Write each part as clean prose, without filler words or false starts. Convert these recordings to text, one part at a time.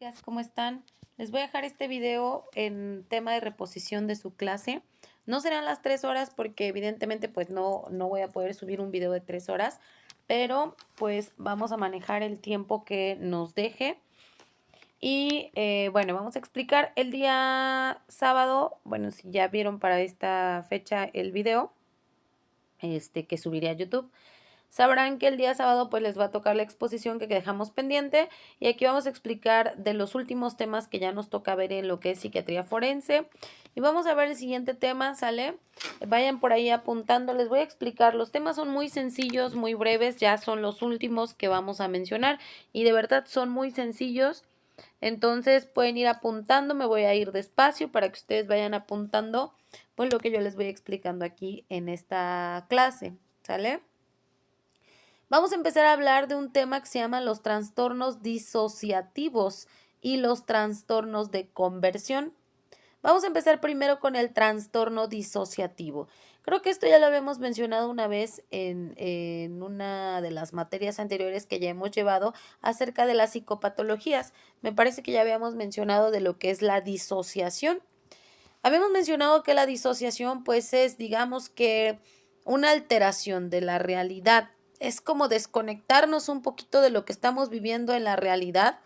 Días, ¿cómo están? Les voy a dejar este video en tema de reposición de su clase. No serán las 3 horas porque evidentemente pues no voy a poder subir un video de 3 horas, pero pues vamos a manejar el tiempo que nos deje. Y bueno, vamos a explicar el día sábado, bueno, si ya vieron para esta fecha el video que subiré a YouTube. Sabrán que el día sábado pues les va a tocar la exposición que dejamos pendiente y aquí vamos a explicar de los últimos temas que ya nos toca ver en lo que es psiquiatría forense y vamos a ver el siguiente tema, ¿sale? Vayan por ahí apuntando, les voy a explicar, los temas son muy sencillos, muy breves, ya son los últimos que vamos a mencionar y de verdad son muy sencillos, entonces pueden ir apuntando, me voy a ir despacio para que ustedes vayan apuntando pues lo que yo les voy explicando aquí en esta clase, ¿sale? Vamos a empezar a hablar de un tema que se llama los trastornos disociativos y los trastornos de conversión. Vamos a empezar primero con el trastorno disociativo. Creo que esto ya lo habíamos mencionado una vez en una de las materias anteriores que ya hemos llevado acerca de las psicopatologías. Me parece que ya habíamos mencionado de lo que es la disociación. Habíamos mencionado que la disociación pues es, digamos que, una alteración de la realidad. Es como desconectarnos un poquito de lo que estamos viviendo en la realidad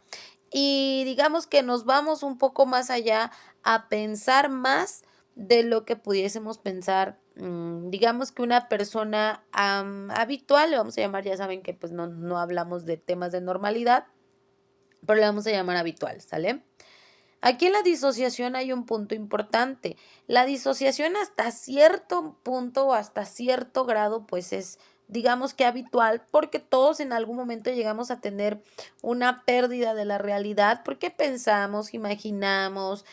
y digamos que nos vamos un poco más allá a pensar más de lo que pudiésemos pensar. Digamos que una persona habitual, le vamos a llamar, ya saben que pues no hablamos de temas de normalidad, pero le vamos a llamar habitual, ¿sale? Aquí en la disociación hay un punto importante. La disociación hasta cierto punto o hasta cierto grado, pues es, digamos que habitual, porque todos en algún momento llegamos a tener una pérdida de la realidad, porque pensamos, imaginamos,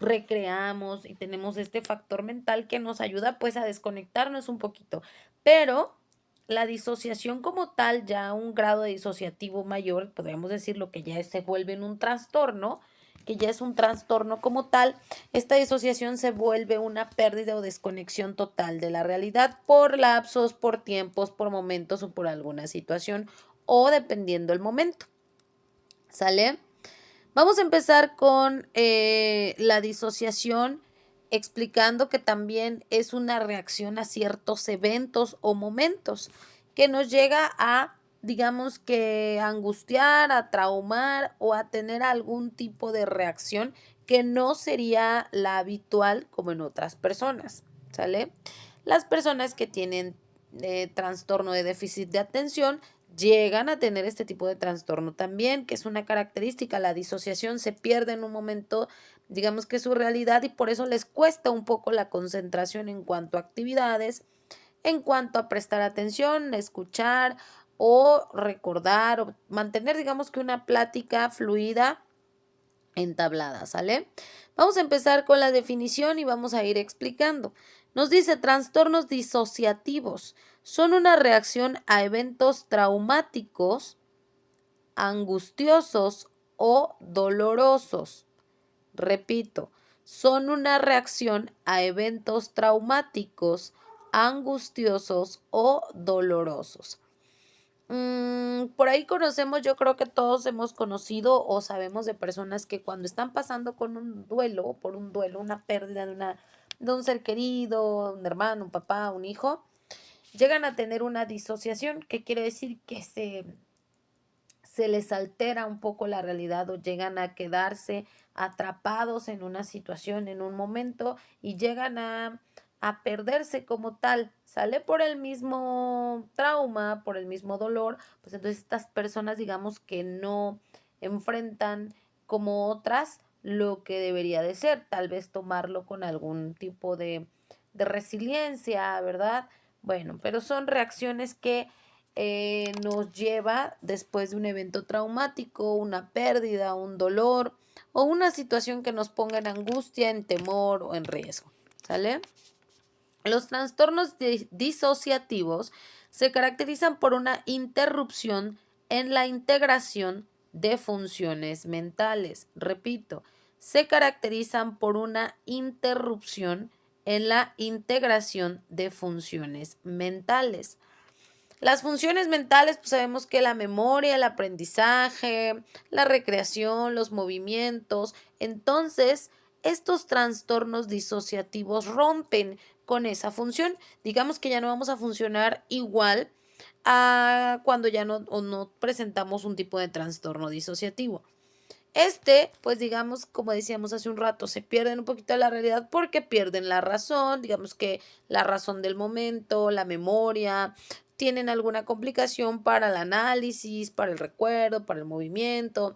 recreamos y tenemos este factor mental que nos ayuda pues a desconectarnos un poquito. Pero la disociación como tal, ya un grado de disociativo mayor, podríamos decir lo que ya se vuelve en un trastorno, que ya es un trastorno como tal, esta disociación se vuelve una pérdida o desconexión total de la realidad por lapsos, por tiempos, por momentos o por alguna situación o dependiendo el momento. ¿Sale? Vamos a empezar con la disociación explicando que también es una reacción a ciertos eventos o momentos que nos llega a, digamos que, angustiar, a traumar o a tener algún tipo de reacción que no sería la habitual como en otras personas, ¿sale? Las personas que tienen trastorno de déficit de atención llegan a tener este tipo de trastorno también, que es una característica. La disociación se pierde en un momento, digamos que su realidad, y por eso les cuesta un poco la concentración en cuanto a actividades, en cuanto a prestar atención, escuchar o recordar o mantener, digamos que una plática fluida entablada, ¿sale? Vamos a empezar con la definición y vamos a ir explicando. Nos dice, trastornos disociativos son una reacción a eventos traumáticos, angustiosos o dolorosos. Repito, son una reacción a eventos traumáticos, angustiosos o dolorosos. Por ahí conocemos, yo creo que todos hemos conocido o sabemos de personas que cuando están pasando con un duelo, por un duelo, una pérdida de un ser querido, un hermano, un papá, un hijo, llegan a tener una disociación, que quiere decir que se les altera un poco la realidad o llegan a quedarse atrapados en una situación, en un momento y llegan a perderse como tal, sale por el mismo trauma, por el mismo dolor, pues entonces estas personas digamos que no enfrentan como otras lo que debería de ser, tal vez tomarlo con algún tipo de resiliencia, ¿verdad? Bueno, pero son reacciones que nos lleva después de un evento traumático, una pérdida, un dolor o una situación que nos ponga en angustia, en temor o en riesgo. ¿Sale? Los trastornos disociativos se caracterizan por una interrupción en la integración de funciones mentales. Repito, se caracterizan por una interrupción en la integración de funciones mentales. Las funciones mentales, pues sabemos que la memoria, el aprendizaje, la recreación, los movimientos. Entonces, estos trastornos disociativos rompen con esa función. Digamos que ya no vamos a funcionar igual a cuando ya no presentamos un tipo de trastorno disociativo. Pues digamos, como decíamos hace un rato, se pierden un poquito de la realidad porque pierden la razón, digamos que la razón del momento, la memoria, tienen alguna complicación para el análisis, para el recuerdo, para el movimiento.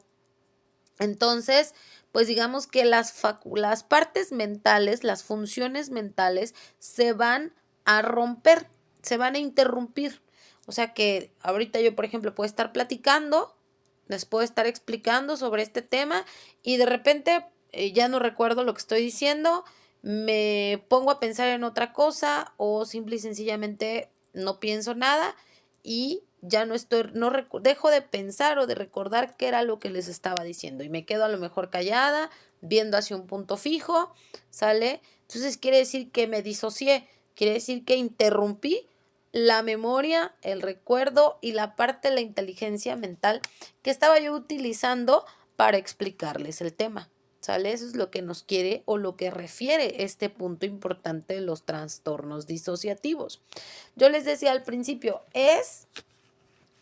Entonces, pues digamos que las partes mentales, las funciones mentales se van a romper, se van a interrumpir. O sea que ahorita yo, por ejemplo, puedo estar platicando, les puedo estar explicando sobre este tema y de repente ya no recuerdo lo que estoy diciendo, me pongo a pensar en otra cosa o simple y sencillamente no pienso nada y ya no estoy, dejo de pensar o de recordar qué era lo que les estaba diciendo y me quedo a lo mejor callada, viendo hacia un punto fijo, ¿sale? Entonces quiere decir que me disocié, quiere decir que interrumpí la memoria, el recuerdo y la parte de la inteligencia mental que estaba yo utilizando para explicarles el tema, ¿sale? Eso es lo que nos quiere o lo que refiere este punto importante de los trastornos disociativos. Yo les decía al principio, es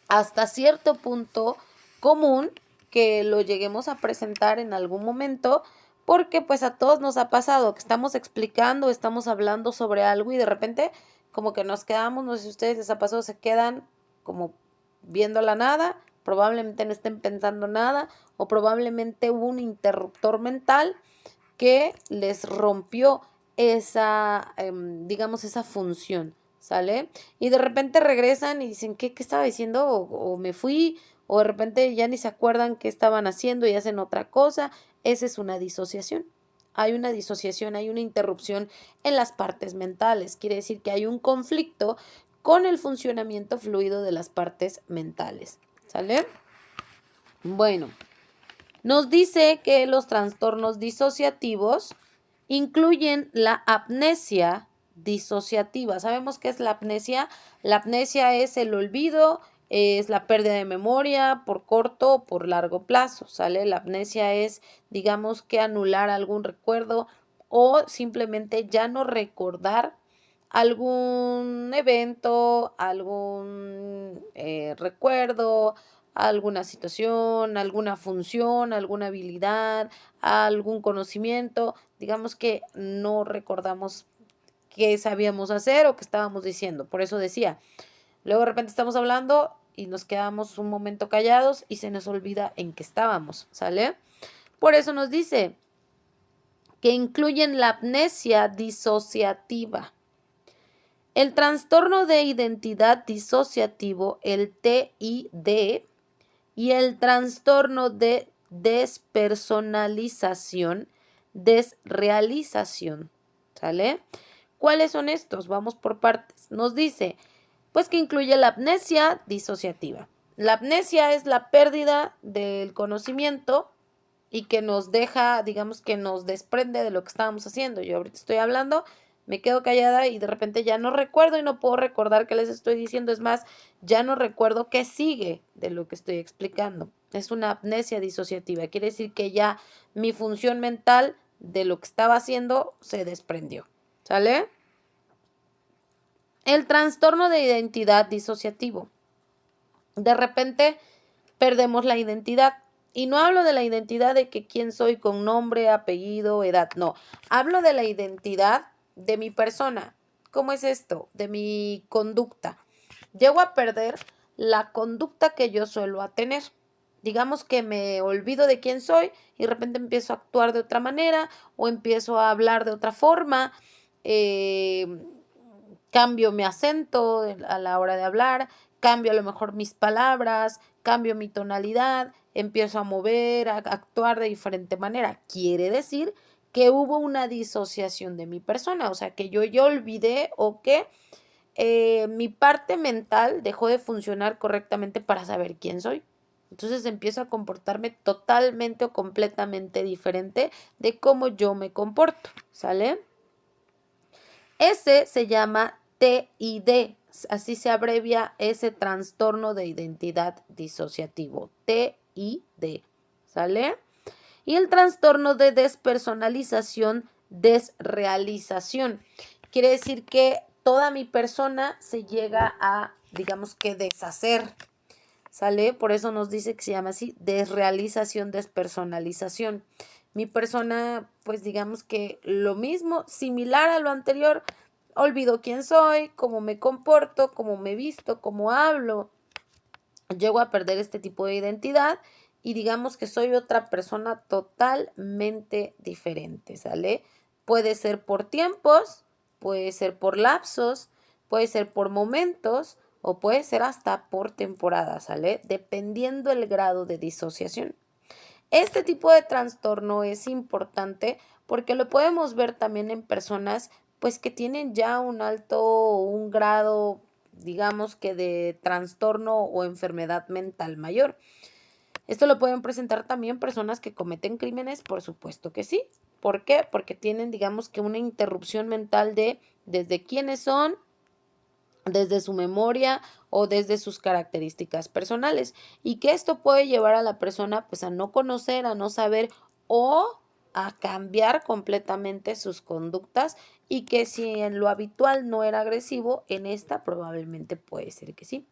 hasta cierto punto común que lo lleguemos a presentar en algún momento, porque pues a todos nos ha pasado que estamos explicando, estamos hablando sobre algo y de repente como que nos quedamos, no sé si a ustedes les ha pasado, se quedan como viendo la nada, probablemente no estén pensando nada o probablemente hubo un interruptor mental que les rompió esa, digamos, esa función, ¿sale? Y de repente regresan y dicen, ¿qué estaba diciendo? O me fui, o de repente ya ni se acuerdan qué estaban haciendo y hacen otra cosa. Esa es una disociación. Hay una disociación, hay una interrupción en las partes mentales. Quiere decir que hay un conflicto con el funcionamiento fluido de las partes mentales, ¿sale? Bueno, nos dice que los trastornos disociativos incluyen la apnesia disociativa. ¿Sabemos qué es la apnesia? La apnesia es el olvido, es la pérdida de memoria por corto o por largo plazo, ¿sale? La apnesia es, digamos que anular algún recuerdo o simplemente ya no recordar algún evento, algún recuerdo, alguna situación, alguna función, alguna habilidad, algún conocimiento, digamos que no recordamos qué sabíamos hacer o qué estábamos diciendo. Por eso decía, luego de repente estamos hablando y nos quedamos un momento callados y se nos olvida en qué estábamos, ¿sale? Por eso nos dice que incluyen la amnesia disociativa. El trastorno de identidad disociativo, el TID, y el trastorno de despersonalización, desrealización, ¿sale? ¿Cuáles son estos? Vamos por partes. Nos dice, pues que incluye la amnesia disociativa. La amnesia es la pérdida del conocimiento y que nos deja, digamos que nos desprende de lo que estábamos haciendo. Yo ahorita estoy hablando, me quedo callada y de repente ya no recuerdo y no puedo recordar qué les estoy diciendo. Es más, ya no recuerdo qué sigue de lo que estoy explicando. Es una amnesia disociativa. Quiere decir que ya mi función mental de lo que estaba haciendo se desprendió. ¿Sale? El trastorno de identidad disociativo. De repente perdemos la identidad. Y no hablo de la identidad de que quién soy con nombre, apellido, edad. No, hablo de la identidad de mi persona. ¿Cómo es esto? De mi conducta. Llego a perder la conducta que yo suelo a tener. Digamos que me olvido de quién soy y de repente empiezo a actuar de otra manera o empiezo a hablar de otra forma. Cambio mi acento a la hora de hablar, cambio a lo mejor mis palabras, cambio mi tonalidad, empiezo a mover, a actuar de diferente manera. Quiere decir que hubo una disociación de mi persona, o sea, que yo ya olvidé o que mi parte mental dejó de funcionar correctamente para saber quién soy. Entonces empiezo a comportarme totalmente o completamente diferente de cómo yo me comporto, ¿sale? Ese se llama TID, así se abrevia ese trastorno de identidad disociativo, TID, ¿sale? Y el trastorno de despersonalización, desrealización. Quiere decir que toda mi persona se llega a, digamos que deshacer, ¿sale? Por eso nos dice que se llama así, desrealización, despersonalización. Mi persona, pues digamos que lo mismo, similar a lo anterior, olvido quién soy, cómo me comporto, cómo me visto, cómo hablo. Llego a perder este tipo de identidad y digamos que soy otra persona totalmente diferente, ¿sale? Puede ser por tiempos, puede ser por lapsos, puede ser por momentos o puede ser hasta por temporada, ¿sale? Dependiendo el grado de disociación. Este tipo de trastorno es importante porque lo podemos ver también en personas pues que tienen ya un grado, digamos que de trastorno o enfermedad mental mayor. Esto lo pueden presentar también personas que cometen crímenes, por supuesto que sí. ¿Por qué? Porque tienen, digamos que una interrupción mental de desde quiénes son, desde su memoria o desde sus características personales, y que esto puede llevar a la persona pues a no conocer, a no saber o a cambiar completamente sus conductas, y que si en lo habitual no era agresivo, en esta probablemente puede ser que sí.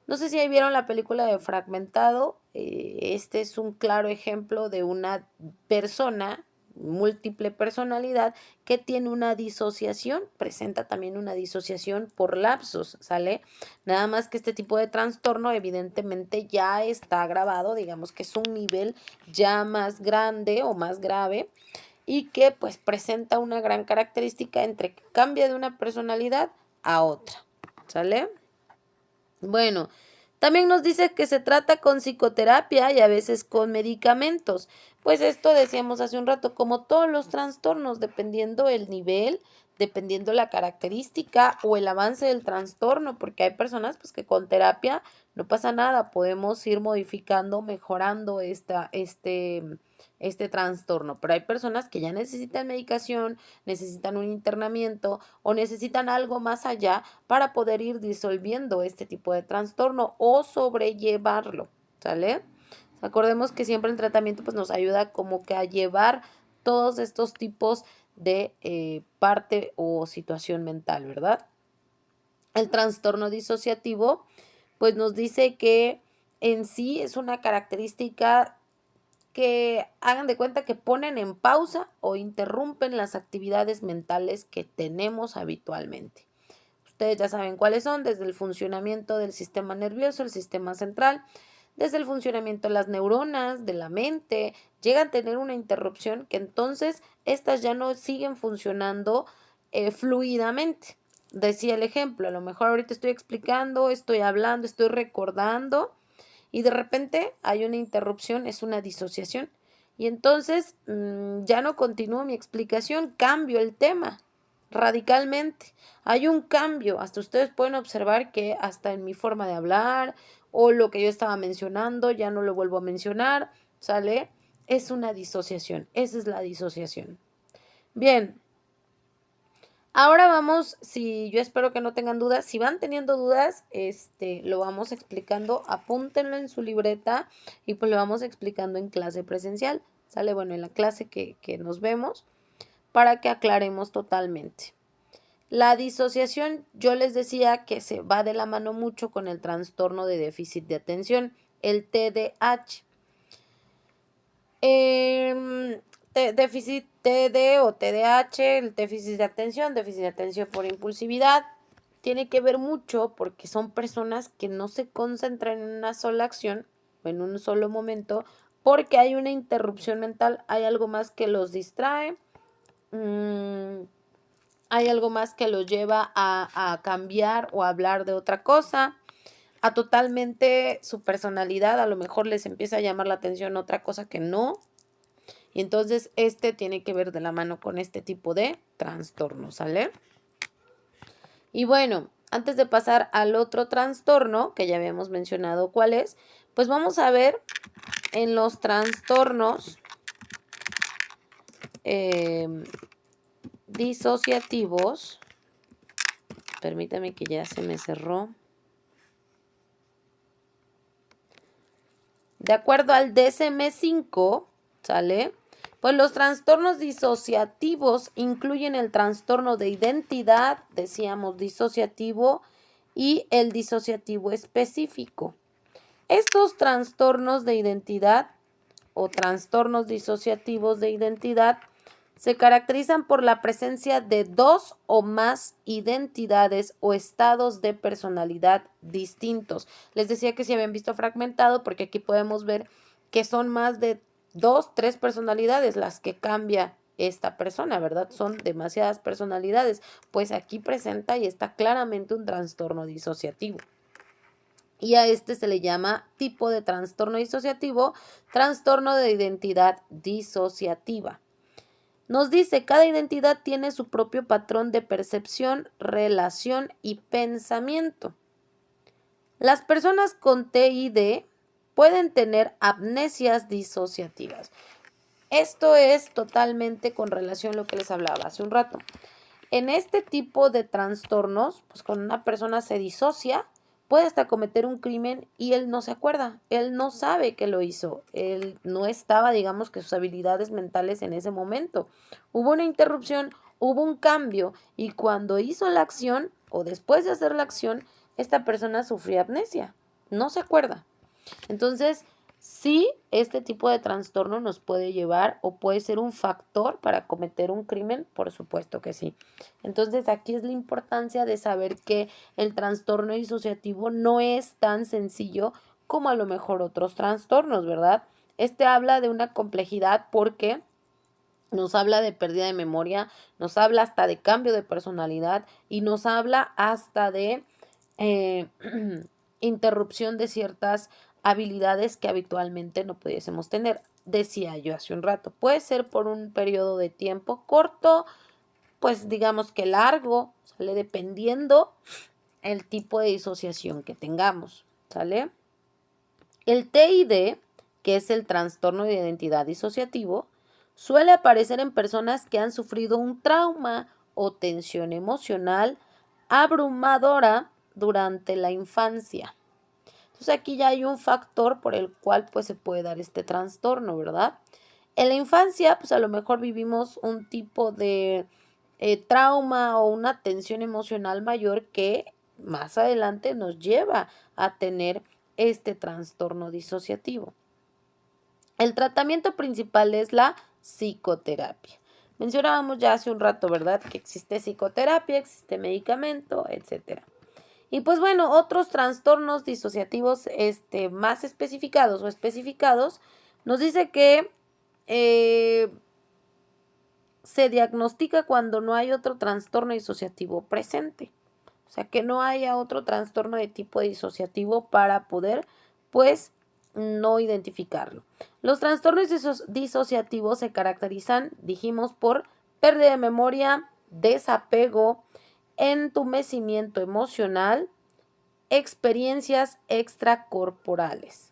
No sé si ahí vieron la película de Fragmentado. Este es un claro ejemplo de una persona, múltiple personalidad, que tiene una disociación, presenta también una disociación por lapsos, ¿sale? Nada más que este tipo de trastorno evidentemente ya está agravado, digamos que es un nivel ya más grande o más grave, y que pues presenta una gran característica entre que cambia de una personalidad a otra, ¿sale? Bueno, también nos dice que se trata con psicoterapia y a veces con medicamentos. Pues esto decíamos hace un rato, como todos los trastornos, dependiendo el nivel, dependiendo la característica o el avance del trastorno, porque hay personas pues que con terapia no pasa nada, podemos ir modificando, mejorando este trastorno, pero hay personas que ya necesitan medicación, necesitan un internamiento o necesitan algo más allá para poder ir disolviendo este tipo de trastorno o sobrellevarlo, ¿sale? Acordemos que siempre el tratamiento pues nos ayuda como que a llevar todos estos tipos de parte o situación mental, ¿verdad? El trastorno disociativo pues nos dice que en sí es una característica que hagan de cuenta que ponen en pausa o interrumpen las actividades mentales que tenemos habitualmente. Ustedes ya saben cuáles son, desde el funcionamiento del sistema nervioso, el sistema central, desde el funcionamiento de las neuronas, de la mente, llegan a tener una interrupción que entonces estas ya no siguen funcionando fluidamente. Decía el ejemplo, a lo mejor ahorita estoy explicando, estoy hablando, estoy recordando y de repente hay una interrupción, es una disociación. Y entonces ya no continúo mi explicación, cambio el tema radicalmente. Hay un cambio, hasta ustedes pueden observar que hasta en mi forma de hablar o lo que yo estaba mencionando, ya no lo vuelvo a mencionar, ¿sale? Es una disociación, esa es la disociación. Bien, ahora vamos, si yo espero que no tengan dudas, si van teniendo dudas, lo vamos explicando, apúntenlo en su libreta y pues lo vamos explicando en clase presencial, ¿sale? Bueno, en la clase que nos vemos para que aclaremos totalmente. La disociación, yo les decía que se va de la mano mucho con el trastorno de déficit de atención, el TDAH. Déficit TD o TDAH, el déficit de atención por impulsividad, tiene que ver mucho porque son personas que no se concentran en una sola acción o en un solo momento porque hay una interrupción mental, hay algo más que los distrae, hay algo más que los lleva a cambiar o a hablar de otra cosa, a totalmente su personalidad, a lo mejor les empieza a llamar la atención otra cosa que no. Y entonces tiene que ver de la mano con este tipo de trastorno, ¿sale? Y bueno, antes de pasar al otro trastorno, que ya habíamos mencionado cuál es, pues vamos a ver en los trastornos disociativos. Permítame que ya se me cerró. De acuerdo al DSM-5, ¿sale? Pues los trastornos disociativos incluyen el trastorno de identidad, decíamos disociativo, y el disociativo específico. Estos trastornos de identidad o trastornos disociativos de identidad se caracterizan por la presencia de dos o más identidades o estados de personalidad distintos. Les decía que se habían visto fragmentado porque aquí podemos ver que son más de 2, 3 personalidades las que cambia esta persona, ¿verdad? Son demasiadas personalidades, pues aquí presenta y está claramente un trastorno disociativo. Y a este se le llama tipo de trastorno disociativo, trastorno de identidad disociativa. Nos dice, cada identidad tiene su propio patrón de percepción, relación y pensamiento. Las personas con TID pueden tener amnesias disociativas. Esto es totalmente con relación a lo que les hablaba hace un rato. En este tipo de trastornos, pues cuando una persona se disocia, puede hasta cometer un crimen y él no se acuerda, él no sabe que lo hizo, él no estaba, digamos, que sus habilidades mentales en ese momento. Hubo una interrupción, hubo un cambio y cuando hizo la acción o después de hacer la acción, esta persona sufrió amnesia, no se acuerda. Entonces, sí, este tipo de trastorno nos puede llevar o puede ser un factor para cometer un crimen, por supuesto que sí. Entonces, aquí es la importancia de saber que el trastorno disociativo no es tan sencillo como a lo mejor otros trastornos, ¿verdad? Este habla de una complejidad porque nos habla de pérdida de memoria, nos habla hasta de cambio de personalidad y nos habla hasta de interrupción de ciertas habilidades que habitualmente no pudiésemos tener. Decía yo hace un rato, puede ser por un periodo de tiempo corto, pues digamos que largo, ¿sale? Dependiendo el tipo de disociación que tengamos, ¿sale? El TID, que es el trastorno de identidad disociativo, suele aparecer en personas que han sufrido un trauma o tensión emocional abrumadora durante la infancia. Entonces aquí ya hay un factor por el cual pues se puede dar este trastorno, ¿verdad? En la infancia pues a lo mejor vivimos un tipo de trauma o una tensión emocional mayor que más adelante nos lleva a tener este trastorno disociativo. El tratamiento principal es la psicoterapia. Mencionábamos ya hace un rato, ¿verdad? Que existe psicoterapia, existe medicamento, etcétera. Y pues bueno, otros trastornos disociativos más especificados o especificados nos dice que se diagnostica cuando no hay otro trastorno disociativo presente. O sea, que no haya otro trastorno de tipo disociativo para poder, pues, no identificarlo. Los trastornos disociativos se caracterizan, dijimos, por pérdida de memoria, desapego, entumecimiento emocional, experiencias extracorporales.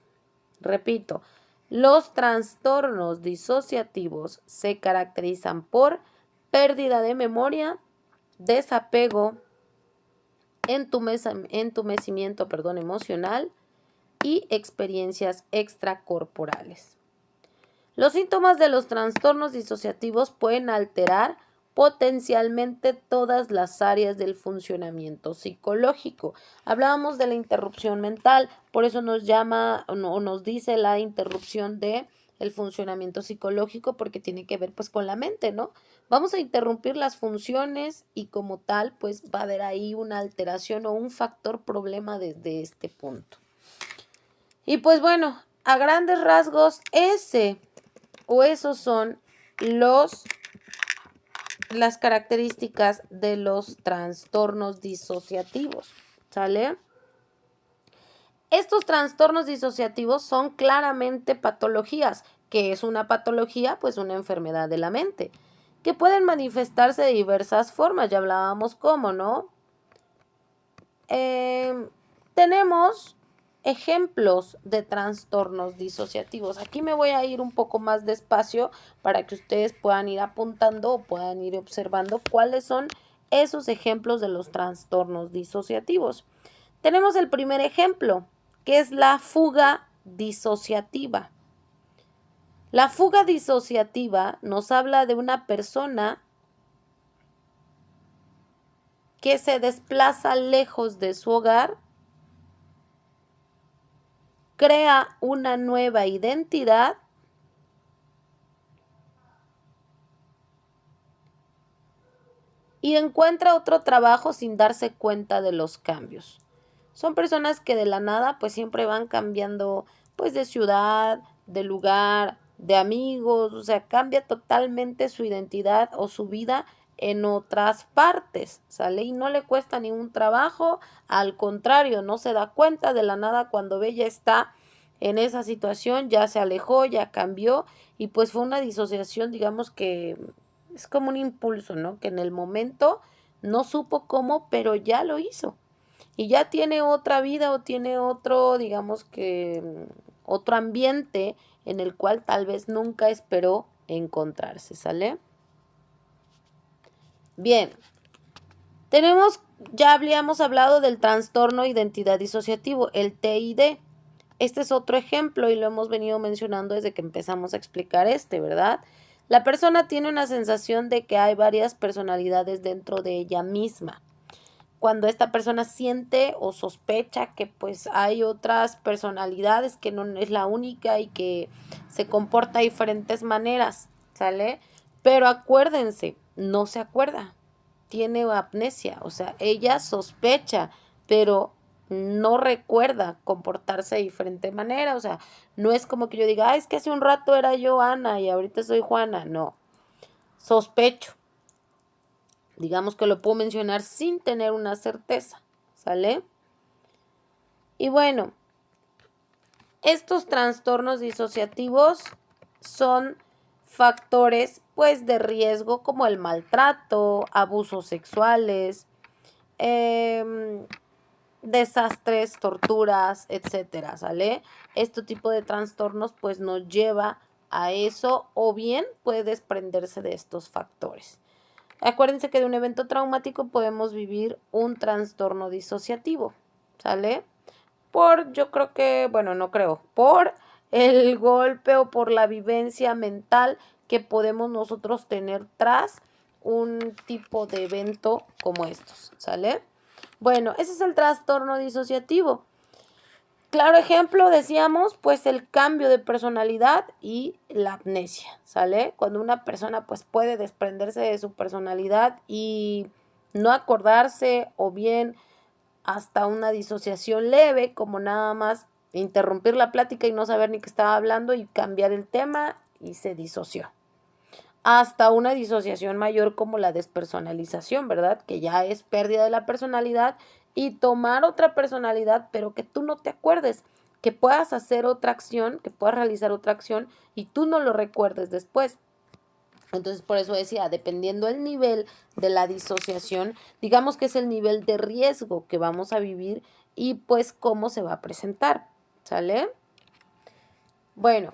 Repito, los trastornos disociativos se caracterizan por pérdida de memoria, desapego, entumecimiento emocional y experiencias extracorporales. Los síntomas de los trastornos disociativos pueden alterar potencialmente todas las áreas del funcionamiento psicológico. Hablábamos de la interrupción mental, por eso nos llama o nos dice la interrupción de el funcionamiento psicológico porque tiene que ver pues con la mente, ¿no? Vamos a interrumpir las funciones y como tal pues va a haber ahí una alteración o un factor problema desde este punto. Y pues bueno, a grandes rasgos esos son las características de los trastornos disociativos, ¿sale? Estos trastornos disociativos son claramente patologías. ¿Qué es una patología? Pues una enfermedad de la mente, que pueden manifestarse de diversas formas. Ya hablábamos cómo, ¿no? Tenemos ejemplos de trastornos disociativos. Aquí me voy a ir un poco más despacio para que ustedes puedan ir apuntando o puedan ir observando cuáles son esos ejemplos de los trastornos disociativos. Tenemos el primer ejemplo, que es la fuga disociativa. La fuga disociativa nos habla de una persona que se desplaza lejos de su hogar, crea una nueva identidad y encuentra otro trabajo sin darse cuenta de los cambios. Son personas que de la nada pues siempre van cambiando pues de ciudad, de lugar, de amigos, o sea, cambia totalmente su identidad o su vida en otras partes, ¿sale? Y no le cuesta ningún trabajo, al contrario, no se da cuenta de la nada cuando ve ya está en esa situación, ya se alejó, ya cambió y pues fue una disociación, digamos que es como un impulso, ¿no? Que en el momento no supo cómo, pero ya lo hizo. Y ya tiene otra vida o tiene otro, digamos que, otro ambiente en el cual tal vez nunca esperó encontrarse, ¿sale? Bien, ya habíamos hablado del trastorno identidad disociativo, el TID. Este es otro ejemplo y lo hemos venido mencionando desde que empezamos a explicar ¿verdad? La persona tiene una sensación de que hay varias personalidades dentro de ella misma. Cuando esta persona siente o sospecha que pues hay otras personalidades, que no es la única y que se comporta de diferentes maneras, ¿sale? Pero acuérdense, no se acuerda, tiene amnesia, o sea, ella sospecha, pero no recuerda comportarse de diferente manera, o sea, no es como que yo diga, es que hace un rato era yo Ana y ahorita soy Juana, no, sospecho. Digamos que lo puedo mencionar sin tener una certeza, ¿sale? Y bueno, estos trastornos disociativos son factores pues de riesgo como el maltrato, abusos sexuales, desastres, torturas, etcétera, ¿sale? Este tipo de trastornos pues nos lleva a eso o bien puede desprenderse de estos factores. Acuérdense que de un evento traumático podemos vivir un trastorno disociativo, ¿sale? Yo creo que, bueno, no creo, por el golpe o por la vivencia mental que podemos nosotros tener tras un tipo de evento como estos, ¿sale? Bueno, ese es el trastorno disociativo. Claro ejemplo, decíamos, pues el cambio de personalidad y la amnesia, ¿sale? Cuando una persona pues puede desprenderse de su personalidad y no acordarse o bien hasta una disociación leve, como nada más interrumpir la plática y no saber ni qué estaba hablando y cambiar el tema y se disoció. Hasta una disociación mayor como la despersonalización, ¿verdad? Que ya es pérdida de la personalidad y tomar otra personalidad, pero que tú no te acuerdes, que puedas hacer otra acción, que puedas realizar otra acción y tú no lo recuerdes después. Entonces, por eso decía, dependiendo el nivel de la disociación, digamos que es el nivel de riesgo que vamos a vivir y pues cómo se va a presentar, ¿sale? Bueno,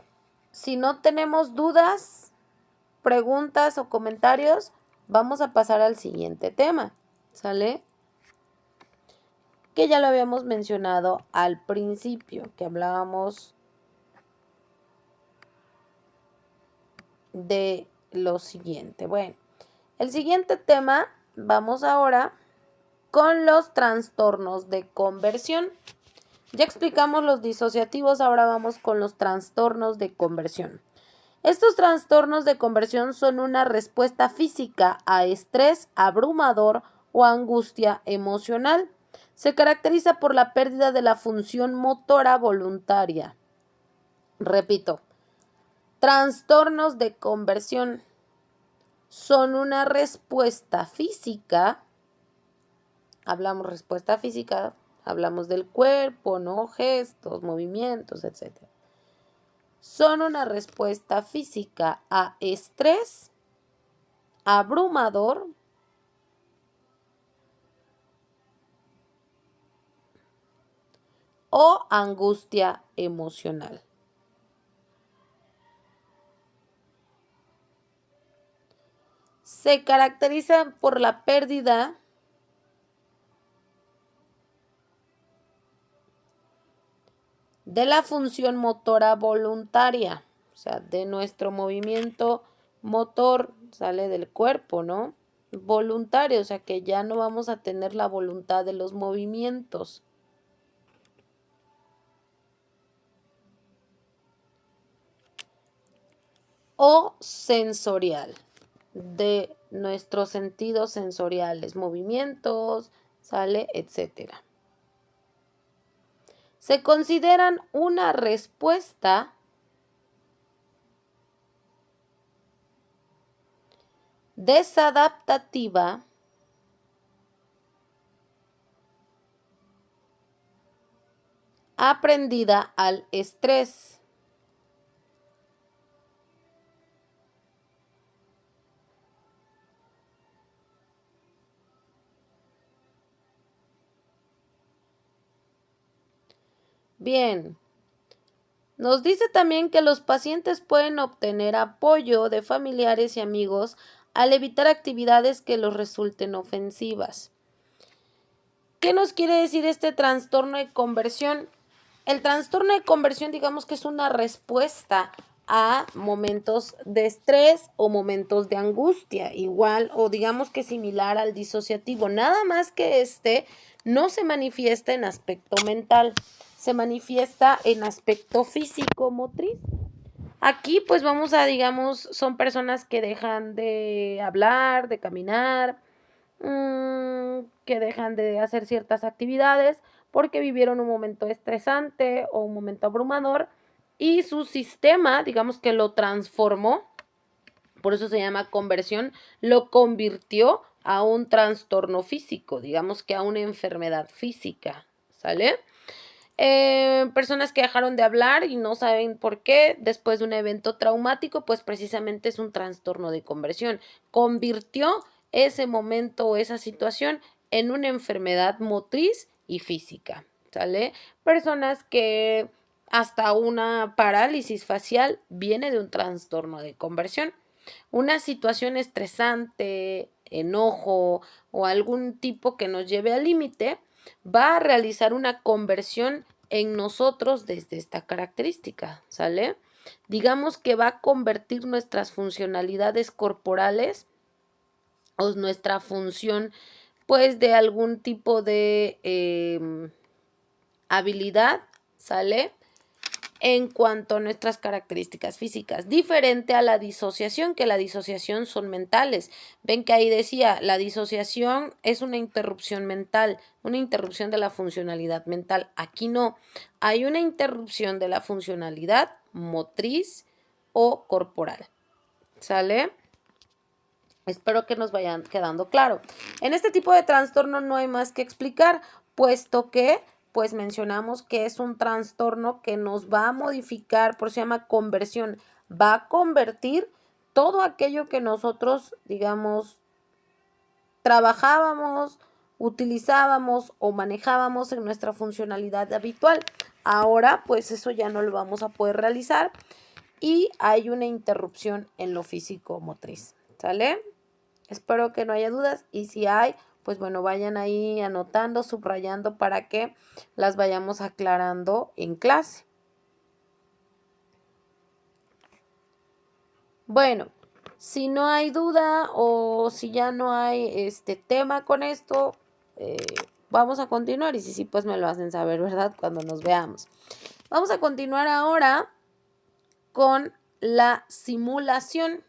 si no tenemos dudas, preguntas o comentarios, vamos a pasar al siguiente tema, ¿sale? Que ya lo habíamos mencionado al principio, que hablábamos de lo siguiente. Bueno, el siguiente tema, vamos ahora con los trastornos de conversión. Ya explicamos los disociativos, ahora vamos con los trastornos de conversión. Estos trastornos de conversión son una respuesta física a estrés abrumador o angustia emocional. Se caracteriza por la pérdida de la función motora voluntaria. Repito, trastornos de conversión son una respuesta física. Hablamos respuesta física, hablamos del cuerpo, ¿no? Gestos, movimientos, etc. Son una respuesta física a estrés abrumador o angustia emocional. se caracteriza por la pérdida de la función motora voluntaria, o sea, de nuestro movimiento motor, sale del cuerpo, ¿no? Voluntario, o sea, que ya no vamos a tener la voluntad de los movimientos. O sensorial, de nuestros sentidos sensoriales, movimientos, sale, etcétera. Se consideran una respuesta desadaptativa aprendida al estrés. Bien, nos dice también que los pacientes pueden obtener apoyo de familiares y amigos al evitar actividades que los resulten ofensivas. ¿Qué nos quiere decir este trastorno de conversión? El trastorno de conversión, digamos que es una respuesta a momentos de estrés o momentos de angustia, igual o digamos que similar al disociativo, nada más que no se manifiesta en aspecto mental, se manifiesta en aspecto físico motriz. Aquí pues vamos a, digamos, son personas que dejan de hablar, de caminar, que dejan de hacer ciertas actividades porque vivieron un momento estresante o un momento abrumador y su sistema, digamos que lo transformó, por eso se llama conversión, lo convirtió a un trastorno físico, digamos que a una enfermedad física, ¿sale? Personas que dejaron de hablar y no saben por qué después de un evento traumático, pues precisamente es un trastorno de conversión. Convirtió ese momento o esa situación en una enfermedad motriz y física, ¿sale? Personas que hasta una parálisis facial viene de un trastorno de conversión. Una situación estresante, enojo o algún tipo que nos lleve al límite va a realizar una conversión en nosotros desde esta característica, ¿sale? Digamos que va a convertir nuestras funcionalidades corporales o nuestra función, pues, de algún tipo de habilidad, ¿sale? En cuanto a nuestras características físicas, diferente a la disociación, que la disociación son mentales. Ven que ahí decía, la disociación es una interrupción mental, una interrupción de la funcionalidad mental. Aquí no, hay una interrupción de la funcionalidad motriz o corporal. ¿Sale? Espero que nos vayan quedando claro. En este tipo de trastorno no hay más que explicar, puesto que pues mencionamos que es un trastorno que nos va a modificar, por eso se llama conversión, va a convertir todo aquello que nosotros, digamos, trabajábamos, utilizábamos o manejábamos en nuestra funcionalidad habitual. Ahora, pues eso ya no lo vamos a poder realizar y hay una interrupción en lo físico motriz, ¿sale? Espero que no haya dudas y si hay, pues bueno, vayan ahí anotando, subrayando para que las vayamos aclarando en clase. Bueno, si no hay duda o si ya no hay tema con esto, vamos a continuar y si sí, pues me lo hacen saber, ¿verdad? Cuando nos veamos. Vamos a continuar ahora con la simulación.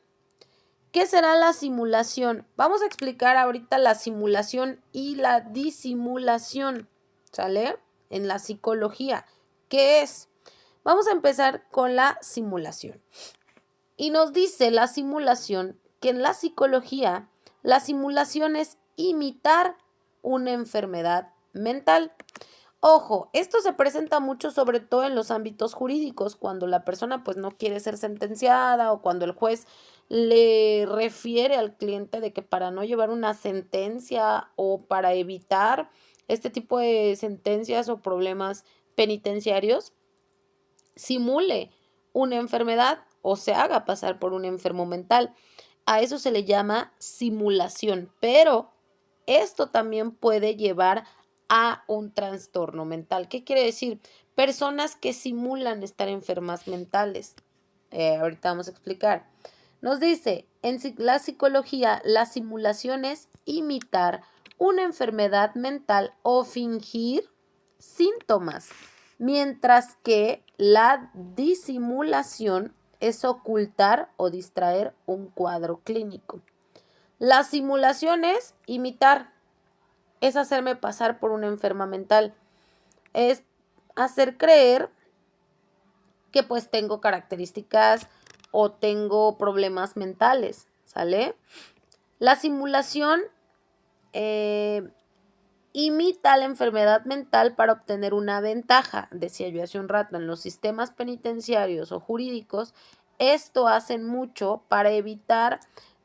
¿Qué será la simulación? Vamos a explicar ahorita la simulación y la disimulación, ¿sale? En la psicología. ¿Qué es? Vamos a empezar con la simulación. Y nos dice la simulación que en la psicología, la simulación es imitar una enfermedad mental. Ojo, esto se presenta mucho sobre todo en los ámbitos jurídicos, cuando la persona pues no quiere ser sentenciada o cuando el juez le refiere al cliente de que para no llevar una sentencia o para evitar este tipo de sentencias o problemas penitenciarios, simule una enfermedad o se haga pasar por un enfermo mental. a eso se le llama simulación, pero esto también puede llevar a un trastorno mental. ¿Qué quiere decir? Personas que simulan estar enfermas mentales. Ahorita vamos a explicar. Nos dice, la psicología, la simulación es imitar una enfermedad mental o fingir síntomas, mientras que la disimulación es ocultar o distraer un cuadro clínico. La simulación es imitar, es hacerme pasar por una enferma mental, es hacer creer que pues tengo características o tengo problemas mentales, ¿sale? La simulación imita la enfermedad mental para obtener una ventaja, decía yo hace un rato, en los sistemas penitenciarios o jurídicos. Esto hacen mucho para evitar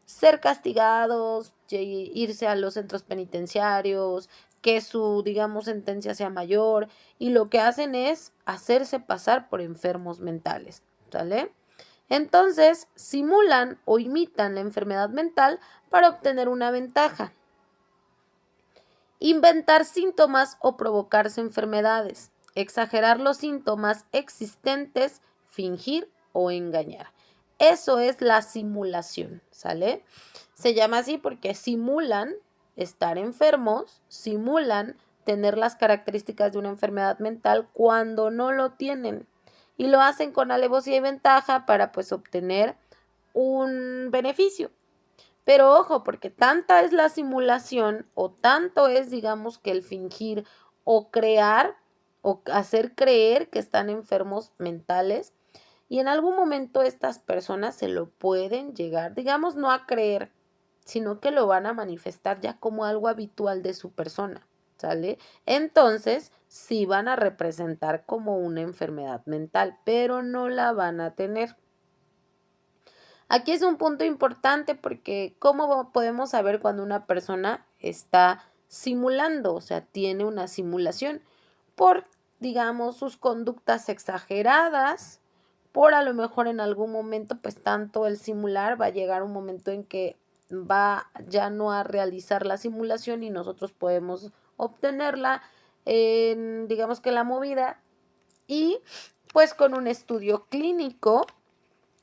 ser castigados, irse a los centros penitenciarios, que su, digamos, sentencia sea mayor, y lo que hacen es hacerse pasar por enfermos mentales, ¿sale? Entonces, simulan o imitan la enfermedad mental para obtener una ventaja. Inventar síntomas o provocarse enfermedades. Exagerar los síntomas existentes, fingir o engañar. Eso es la simulación, ¿sale? Se llama así porque simulan estar enfermos, simulan tener las características de una enfermedad mental cuando no lo tienen. Y lo hacen con alevosía y ventaja para pues obtener un beneficio. Pero ojo, porque tanta es la simulación o tanto es, digamos, que el fingir o crear o hacer creer que están enfermos mentales, y en algún momento estas personas se lo pueden llegar, digamos, no a creer, sino que lo van a manifestar ya como algo habitual de su persona, ¿sale? Entonces, sí van a representar como una enfermedad mental, pero no la van a tener. Aquí es un punto importante porque ¿cómo podemos saber cuando una persona está simulando? O sea, tiene una simulación por, digamos, sus conductas exageradas, por a lo mejor en algún momento, pues tanto el simular va a llegar un momento en que va ya no a realizar la simulación y nosotros podemos obtenerla en, digamos que la movida, y pues con un estudio clínico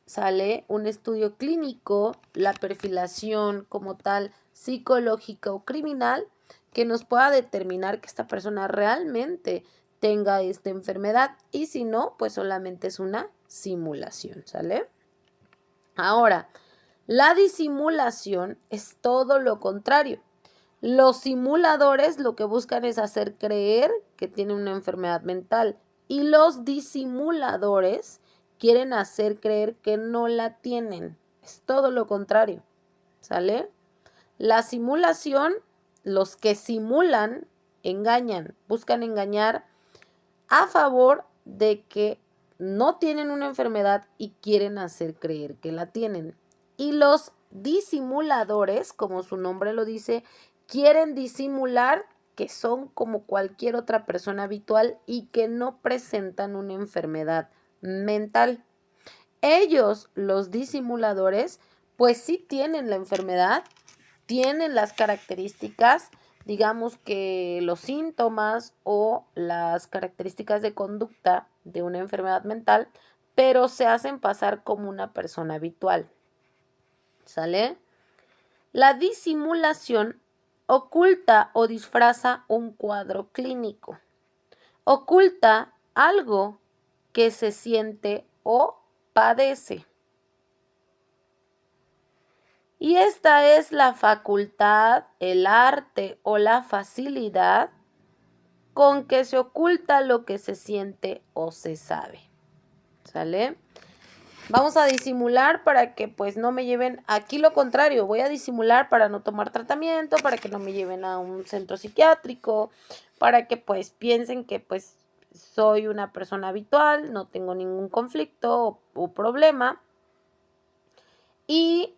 sale un estudio clínico, la perfilación como tal psicológica o criminal, que nos pueda determinar que esta persona realmente tenga esta enfermedad, y si no, pues solamente es una simulación, ¿sale? Ahora, la disimulación es todo lo contrario. Los simuladores lo que buscan es hacer creer que tienen una enfermedad mental, y los disimuladores quieren hacer creer que no la tienen. Es todo lo contrario, ¿sale? La simulación, los que simulan, engañan, buscan engañar a favor de que no tienen una enfermedad y quieren hacer creer que la tienen. Y los disimuladores, como su nombre lo dice, quieren disimular que son como cualquier otra persona habitual y que no presentan una enfermedad mental. Ellos, los disimuladores, pues sí tienen la enfermedad, tienen las características, digamos que los síntomas o las características de conducta de una enfermedad mental, pero se hacen pasar como una persona habitual, ¿sale? La disimulación oculta o disfraza un cuadro clínico, oculta algo que se siente o padece. Y esta es la facultad, el arte o la facilidad con que se oculta lo que se siente o se sabe. ¿Sale? Vamos a disimular para que pues no me lleven, aquí lo contrario, voy a disimular para no tomar tratamiento, para que no me lleven a un centro psiquiátrico, para que pues piensen que pues soy una persona habitual, no tengo ningún conflicto o problema, y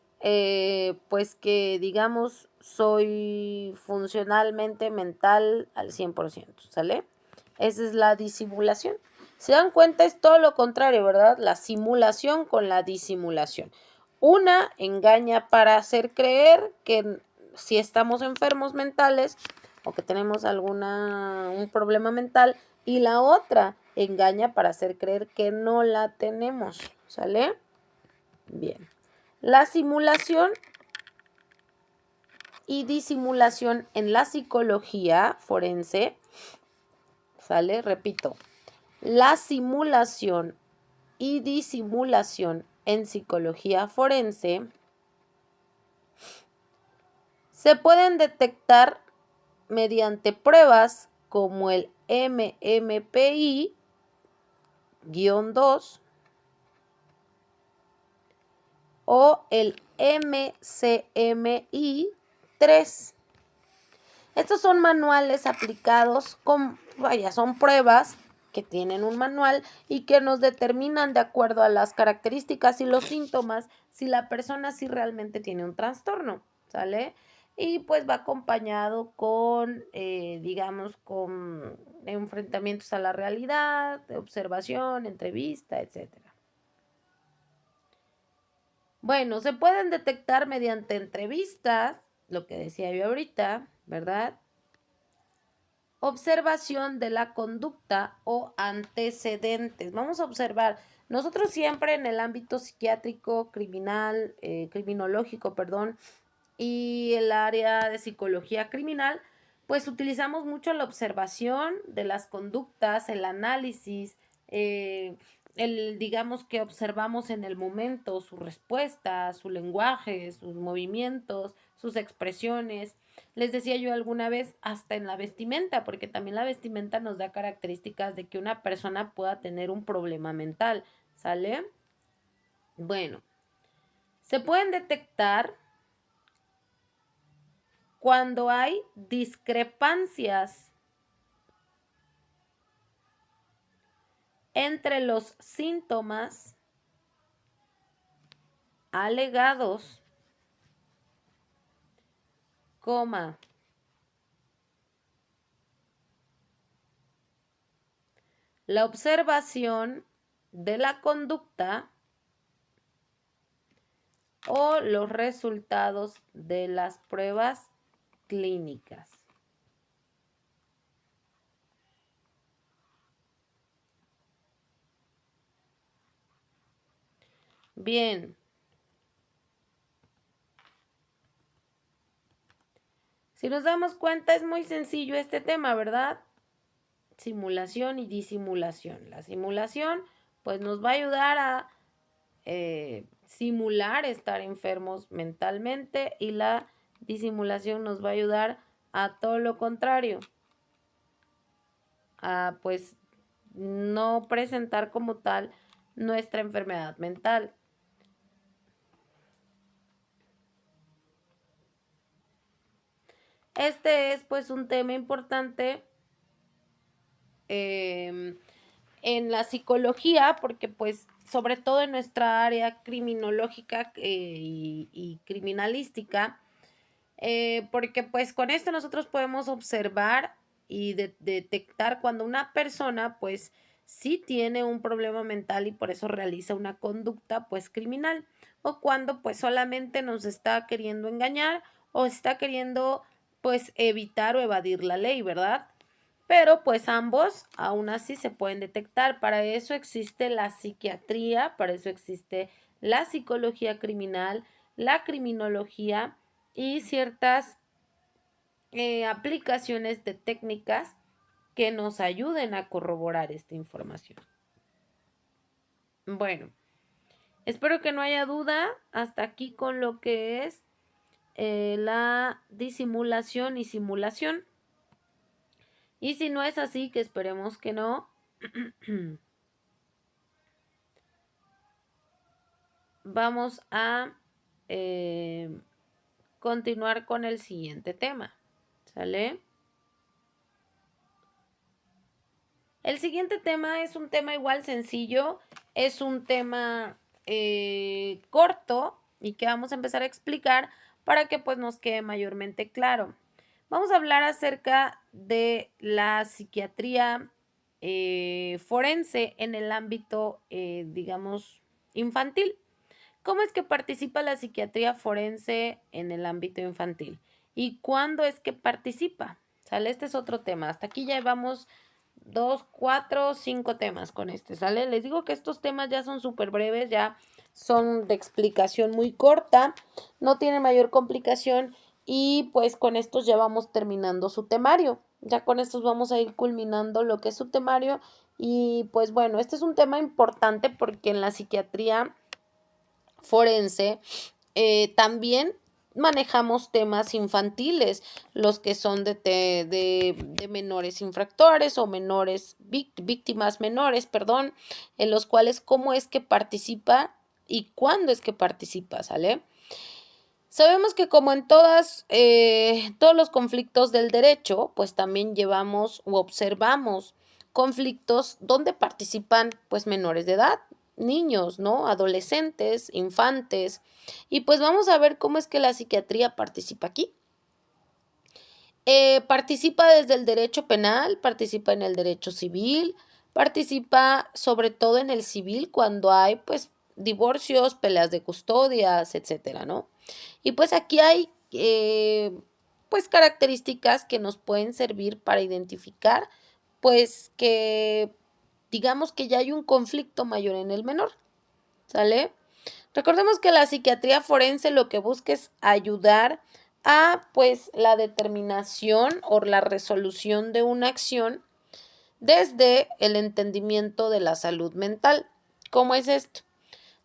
pues que digamos soy funcionalmente mental al 100%, ¿sale? Esa es la disimulación. ¿Se dan cuenta? Es todo lo contrario, ¿verdad? La simulación con la disimulación. Una engaña para hacer creer que si estamos enfermos mentales o que tenemos un problema mental, y la otra engaña para hacer creer que no la tenemos, ¿sale? Bien. La simulación y disimulación en la psicología forense, ¿sale? Repito, la simulación y disimulación en psicología forense se pueden detectar mediante pruebas como el MMPI-2 o el MCMI-3. Estos son manuales aplicados son pruebas que tienen un manual y que nos determinan de acuerdo a las características y los síntomas si la persona sí realmente tiene un trastorno, ¿sale? Y pues va acompañado con, digamos, con enfrentamientos a la realidad, observación, entrevista, etcétera. Bueno, se pueden detectar mediante entrevistas, lo que decía yo ahorita, ¿verdad? Observación de la conducta o antecedentes. Vamos a observar, nosotros siempre en el ámbito psiquiátrico, criminológico, perdón, y el área de psicología criminal, pues utilizamos mucho la observación de las conductas, el análisis, digamos que observamos en el momento su respuesta, su lenguaje, sus movimientos, sus expresiones. Les decía yo alguna vez hasta en la vestimenta, porque también la vestimenta nos da características de que una persona pueda tener un problema mental, ¿sale? Bueno, se pueden detectar cuando hay discrepancias entre los síntomas alegados, la observación de la conducta o los resultados de las pruebas clínicas. Bien. Si nos damos cuenta, es muy sencillo este tema, ¿verdad? Simulación y disimulación. La simulación, pues nos va a ayudar a simular estar enfermos mentalmente, y la disimulación nos va a ayudar a todo lo contrario, a pues no presentar como tal nuestra enfermedad mental. Este es pues un tema importante en la psicología, porque pues sobre todo en nuestra área criminológica y criminalística, porque pues con esto nosotros podemos observar y detectar cuando una persona pues sí tiene un problema mental y por eso realiza una conducta pues criminal, o cuando pues solamente nos está queriendo engañar o está queriendo pues evitar o evadir la ley, ¿verdad? Pero pues ambos aún así se pueden detectar. Para eso existe la psiquiatría, para eso existe la psicología criminal, la criminología y ciertas aplicaciones de técnicas que nos ayuden a corroborar esta información. Bueno, espero que no haya duda hasta aquí con lo que es la disimulación y simulación. Y si no es así, que esperemos que no, vamos a continuar con el siguiente tema. ¿Sale? El siguiente tema es un tema igual sencillo, es un tema corto y que vamos a empezar a explicar para que pues nos quede mayormente claro. Vamos a hablar acerca de la psiquiatría forense en el ámbito, digamos, infantil. ¿Cómo es que participa la psiquiatría forense en el ámbito infantil? ¿Y cuándo es que participa? ¿Sale? Este es otro tema. Hasta aquí ya llevamos 2, 4, 5 temas con este, ¿sale? Les digo que estos temas ya son súper breves, ya son de explicación muy corta, no tienen mayor complicación y pues con estos ya vamos terminando su temario. Ya con estos vamos a ir culminando lo que es su temario y pues bueno, este es un tema importante porque en la psiquiatría forense también manejamos temas infantiles, los que son de menores infractores o menores víctimas menores, perdón, en los cuales cómo es que participa y cuándo es que participa, ¿sale? Sabemos que como en todos los conflictos del derecho, pues también llevamos u observamos conflictos donde participan pues menores de edad, niños, ¿no? Adolescentes, infantes. Y pues vamos a ver cómo es que la psiquiatría participa aquí. Participa desde el derecho penal, participa en el derecho civil, participa sobre todo en el civil cuando hay pues divorcios, peleas de custodias, etcétera, ¿no? Y pues aquí hay pues características que nos pueden servir para identificar pues que digamos que ya hay un conflicto mayor en el menor, ¿sale? Recordemos que la psiquiatría forense lo que busca es ayudar a pues la determinación o la resolución de una acción desde el entendimiento de la salud mental. ¿Cómo es esto?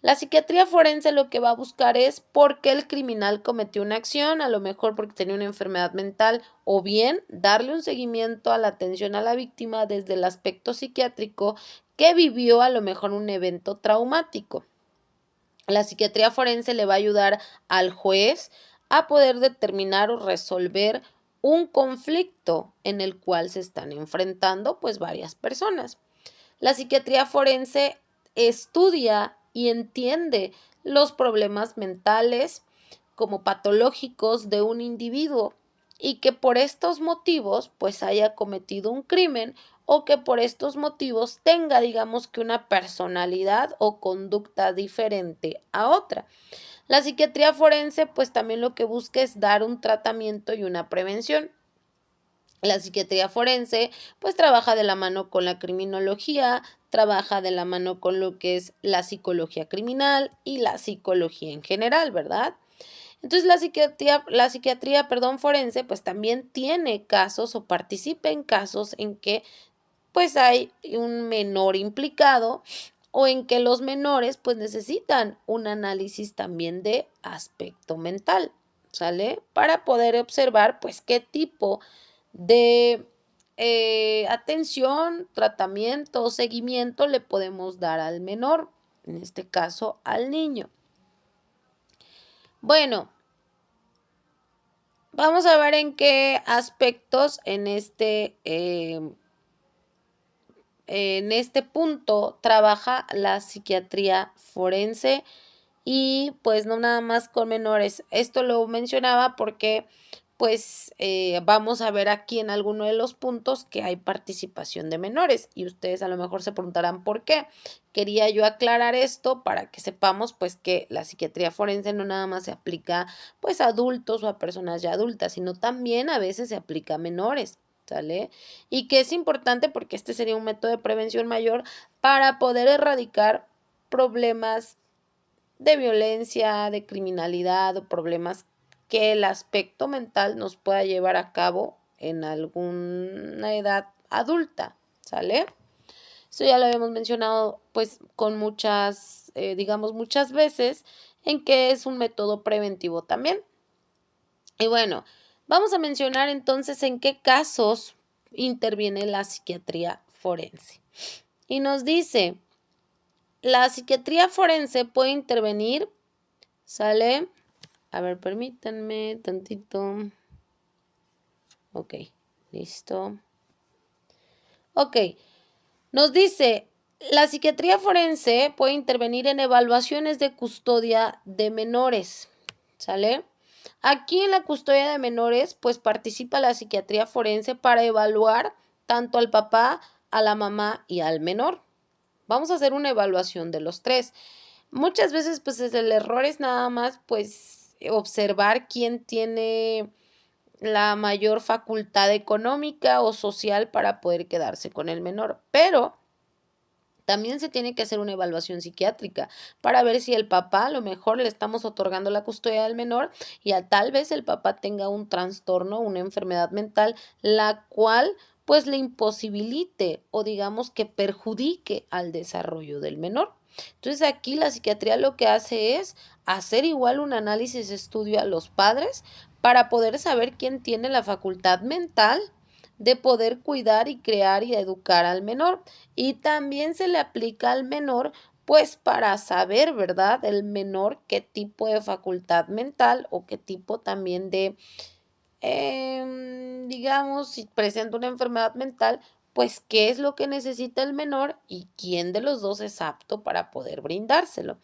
La psiquiatría forense lo que va a buscar es por qué el criminal cometió una acción, a lo mejor porque tenía una enfermedad mental, o bien darle un seguimiento a la atención a la víctima desde el aspecto psiquiátrico que vivió a lo mejor un evento traumático. La psiquiatría forense le va a ayudar al juez a poder determinar o resolver un conflicto en el cual se están enfrentando pues varias personas. La psiquiatría forense estudia y entiende los problemas mentales como patológicos de un individuo y que por estos motivos pues haya cometido un crimen o que por estos motivos tenga digamos que una personalidad o conducta diferente a otra. La psiquiatría forense pues también lo que busca es dar un tratamiento y una prevención. La psiquiatría forense pues trabaja de la mano con la criminología, trabaja de la mano con lo que es la psicología criminal y la psicología en general, ¿verdad? Entonces la psiquiatría forense pues también tiene casos o participa en casos en que pues hay un menor implicado o en que los menores pues necesitan un análisis también de aspecto mental, ¿sale? Para poder observar pues qué tipo de atención, tratamiento o seguimiento le podemos dar al menor, en este caso al niño. Bueno, vamos a ver en qué aspectos en este punto trabaja la psiquiatría forense y pues no nada más con menores. Esto lo mencionaba porque pues vamos a ver aquí en alguno de los puntos que hay participación de menores y ustedes a lo mejor se preguntarán por qué. Quería yo aclarar esto para que sepamos pues que la psiquiatría forense no nada más se aplica pues a adultos o a personas ya adultas, sino también a veces se aplica a menores. ¿Sale? Y que es importante porque este sería un método de prevención mayor para poder erradicar problemas de violencia, de criminalidad o problemas que el aspecto mental nos pueda llevar a cabo en alguna edad adulta, ¿sale? Eso ya lo habíamos mencionado pues con digamos muchas veces en que es un método preventivo también. Y bueno, vamos a mencionar entonces en qué casos interviene la psiquiatría forense. Y nos dice, la psiquiatría forense puede intervenir, ¿sale? A ver, permítanme tantito. Ok, listo. Ok, nos dice, la psiquiatría forense puede intervenir en evaluaciones de custodia de menores, ¿sale? Aquí en la custodia de menores, pues participa la psiquiatría forense para evaluar tanto al papá, a la mamá y al menor. Vamos a hacer una evaluación de los tres. Muchas veces pues el error es nada más pues observar quién tiene la mayor facultad económica o social para poder quedarse con el menor, pero también se tiene que hacer una evaluación psiquiátrica para ver si el papá a lo mejor le estamos otorgando la custodia del menor y tal vez el papá tenga un trastorno, una enfermedad mental, la cual pues le imposibilite o digamos que perjudique al desarrollo del menor. Entonces aquí la psiquiatría lo que hace es hacer igual un análisis estudio a los padres para poder saber quién tiene la facultad mental de poder cuidar y crear y educar al menor. Y también se le aplica al menor, pues para saber, ¿verdad? El menor qué tipo de facultad mental o qué tipo también de, digamos, si presenta una enfermedad mental, pues qué es lo que necesita el menor y quién de los dos es apto para poder brindárselo.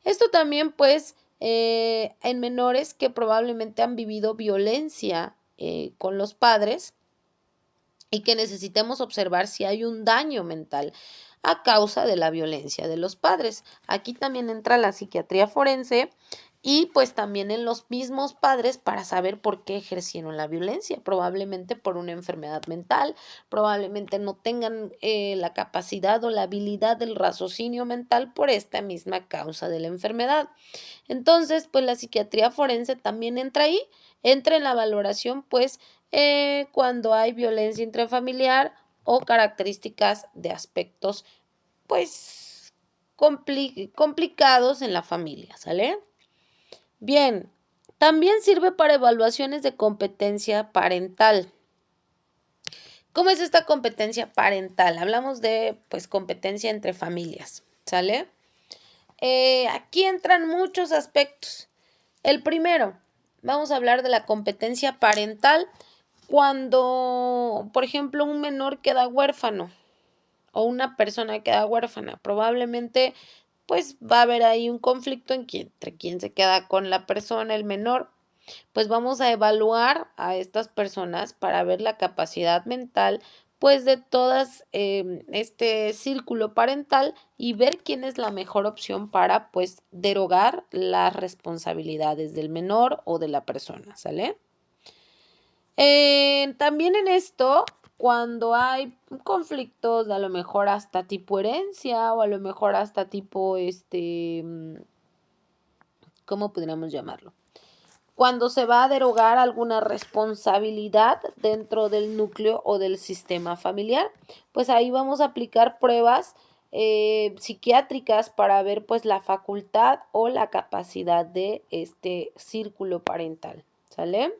Esto también, pues, en menores que probablemente han vivido violencia con los padres, y que necesitemos observar si hay un daño mental a causa de la violencia de los padres. Aquí también entra la psiquiatría forense y pues también en los mismos padres para saber por qué ejercieron la violencia, probablemente por una enfermedad mental, probablemente no tengan la capacidad o la habilidad del raciocinio mental por esta misma causa de la enfermedad. Entonces, pues la psiquiatría forense también entra ahí, entra en la valoración, pues, cuando hay violencia intrafamiliar o características de aspectos, pues, complicados en la familia, ¿sale? Bien, también sirve para evaluaciones de competencia parental. ¿Cómo es esta competencia parental? Hablamos de, pues, competencia entre familias, ¿sale? Aquí entran muchos aspectos. El primero, vamos a hablar de la competencia parental cuando, por ejemplo, un menor queda huérfano o una persona queda huérfana. Probablemente, pues va a haber ahí un conflicto entre quién se queda con la persona, el menor. Pues vamos a evaluar a estas personas para ver la capacidad mental, pues de todas este círculo parental y ver quién es la mejor opción para pues derogar las responsabilidades del menor o de la persona, ¿sale? También en esto, cuando hay conflictos, a lo mejor hasta tipo herencia o a lo mejor hasta tipo, ¿cómo podríamos llamarlo? Cuando se va a derogar alguna responsabilidad dentro del núcleo o del sistema familiar, pues ahí vamos a aplicar pruebas psiquiátricas para ver pues la facultad o la capacidad de este círculo parental, ¿sale?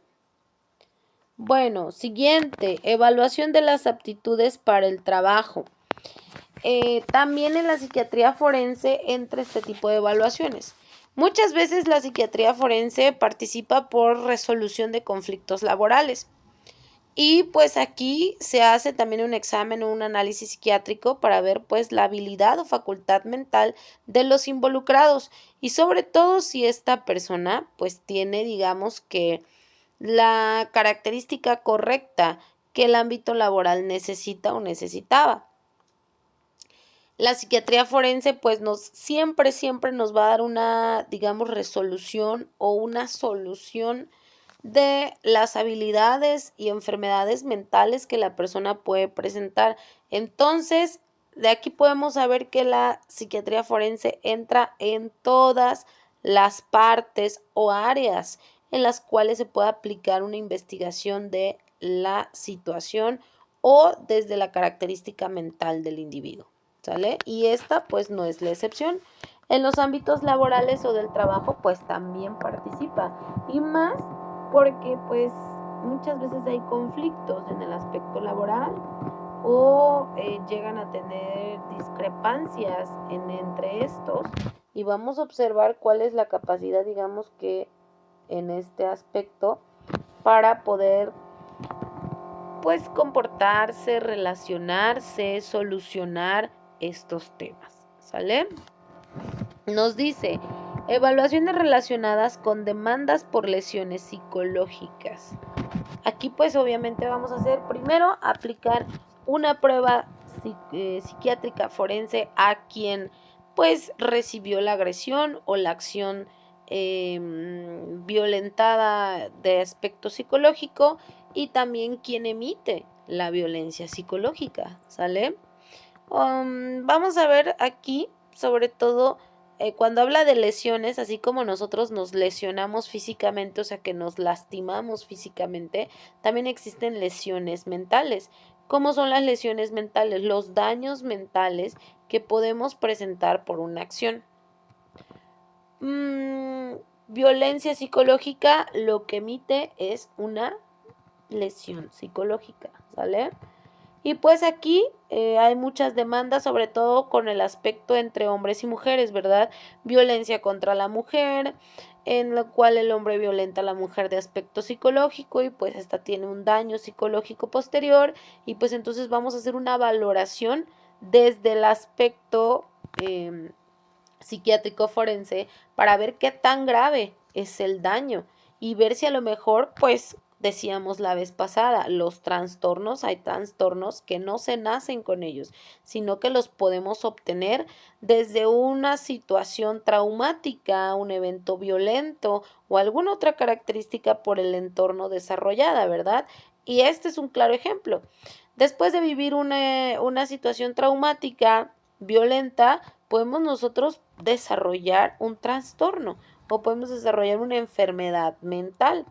Bueno, siguiente, evaluación de las aptitudes para el trabajo. También en la psiquiatría forense entra este tipo de evaluaciones. Muchas veces la psiquiatría forense participa por resolución de conflictos laborales. Y pues aquí se hace también un examen o un análisis psiquiátrico para ver pues la habilidad o facultad mental de los involucrados y sobre todo si esta persona pues tiene digamos que la característica correcta que el ámbito laboral necesita o necesitaba. La psiquiatría forense pues siempre nos va a dar una, digamos, resolución o una solución de las habilidades y enfermedades mentales que la persona puede presentar. Entonces, de aquí podemos saber que la psiquiatría forense entra en todas las partes o áreas en las cuales se puede aplicar una investigación de la situación o desde la característica mental del individuo. ¿Sale? Y esta pues no es la excepción. En los ámbitos laborales o del trabajo pues también participa. Y más porque pues muchas veces hay conflictos en el aspecto laboral o llegan a tener discrepancias entre estos y vamos a observar cuál es la capacidad digamos que en este aspecto para poder pues comportarse, relacionarse, solucionar estos temas, ¿sale? Nos dice, evaluaciones relacionadas con demandas por lesiones psicológicas. Aquí pues obviamente vamos a hacer primero aplicar una prueba psiquiátrica forense a quien pues recibió la agresión o la acción violentada de aspecto psicológico y también quien emite la violencia psicológica, ¿sale? Vamos a ver aquí, sobre todo, cuando habla de lesiones, así como nosotros nos lesionamos físicamente, o sea que nos lastimamos físicamente, también existen lesiones mentales. ¿Cómo son las lesiones mentales? Los daños mentales que podemos presentar por una acción. Violencia psicológica lo que emite es una lesión psicológica, ¿sale? Y pues aquí hay muchas demandas, sobre todo con el aspecto entre hombres y mujeres, ¿verdad? Violencia contra la mujer, en la cual el hombre violenta a la mujer de aspecto psicológico y pues esta tiene un daño psicológico posterior y pues entonces vamos a hacer una valoración desde el aspecto psiquiátrico forense para ver qué tan grave es el daño y ver si a lo mejor, pues, decíamos la vez pasada, los trastornos, hay trastornos que no se nacen con ellos, sino que los podemos obtener desde una situación traumática, un evento violento o alguna otra característica por el entorno desarrollada, ¿verdad? Y este es un claro ejemplo. Después de vivir una situación traumática, violenta, podemos nosotros desarrollar un trastorno o podemos desarrollar una enfermedad mental.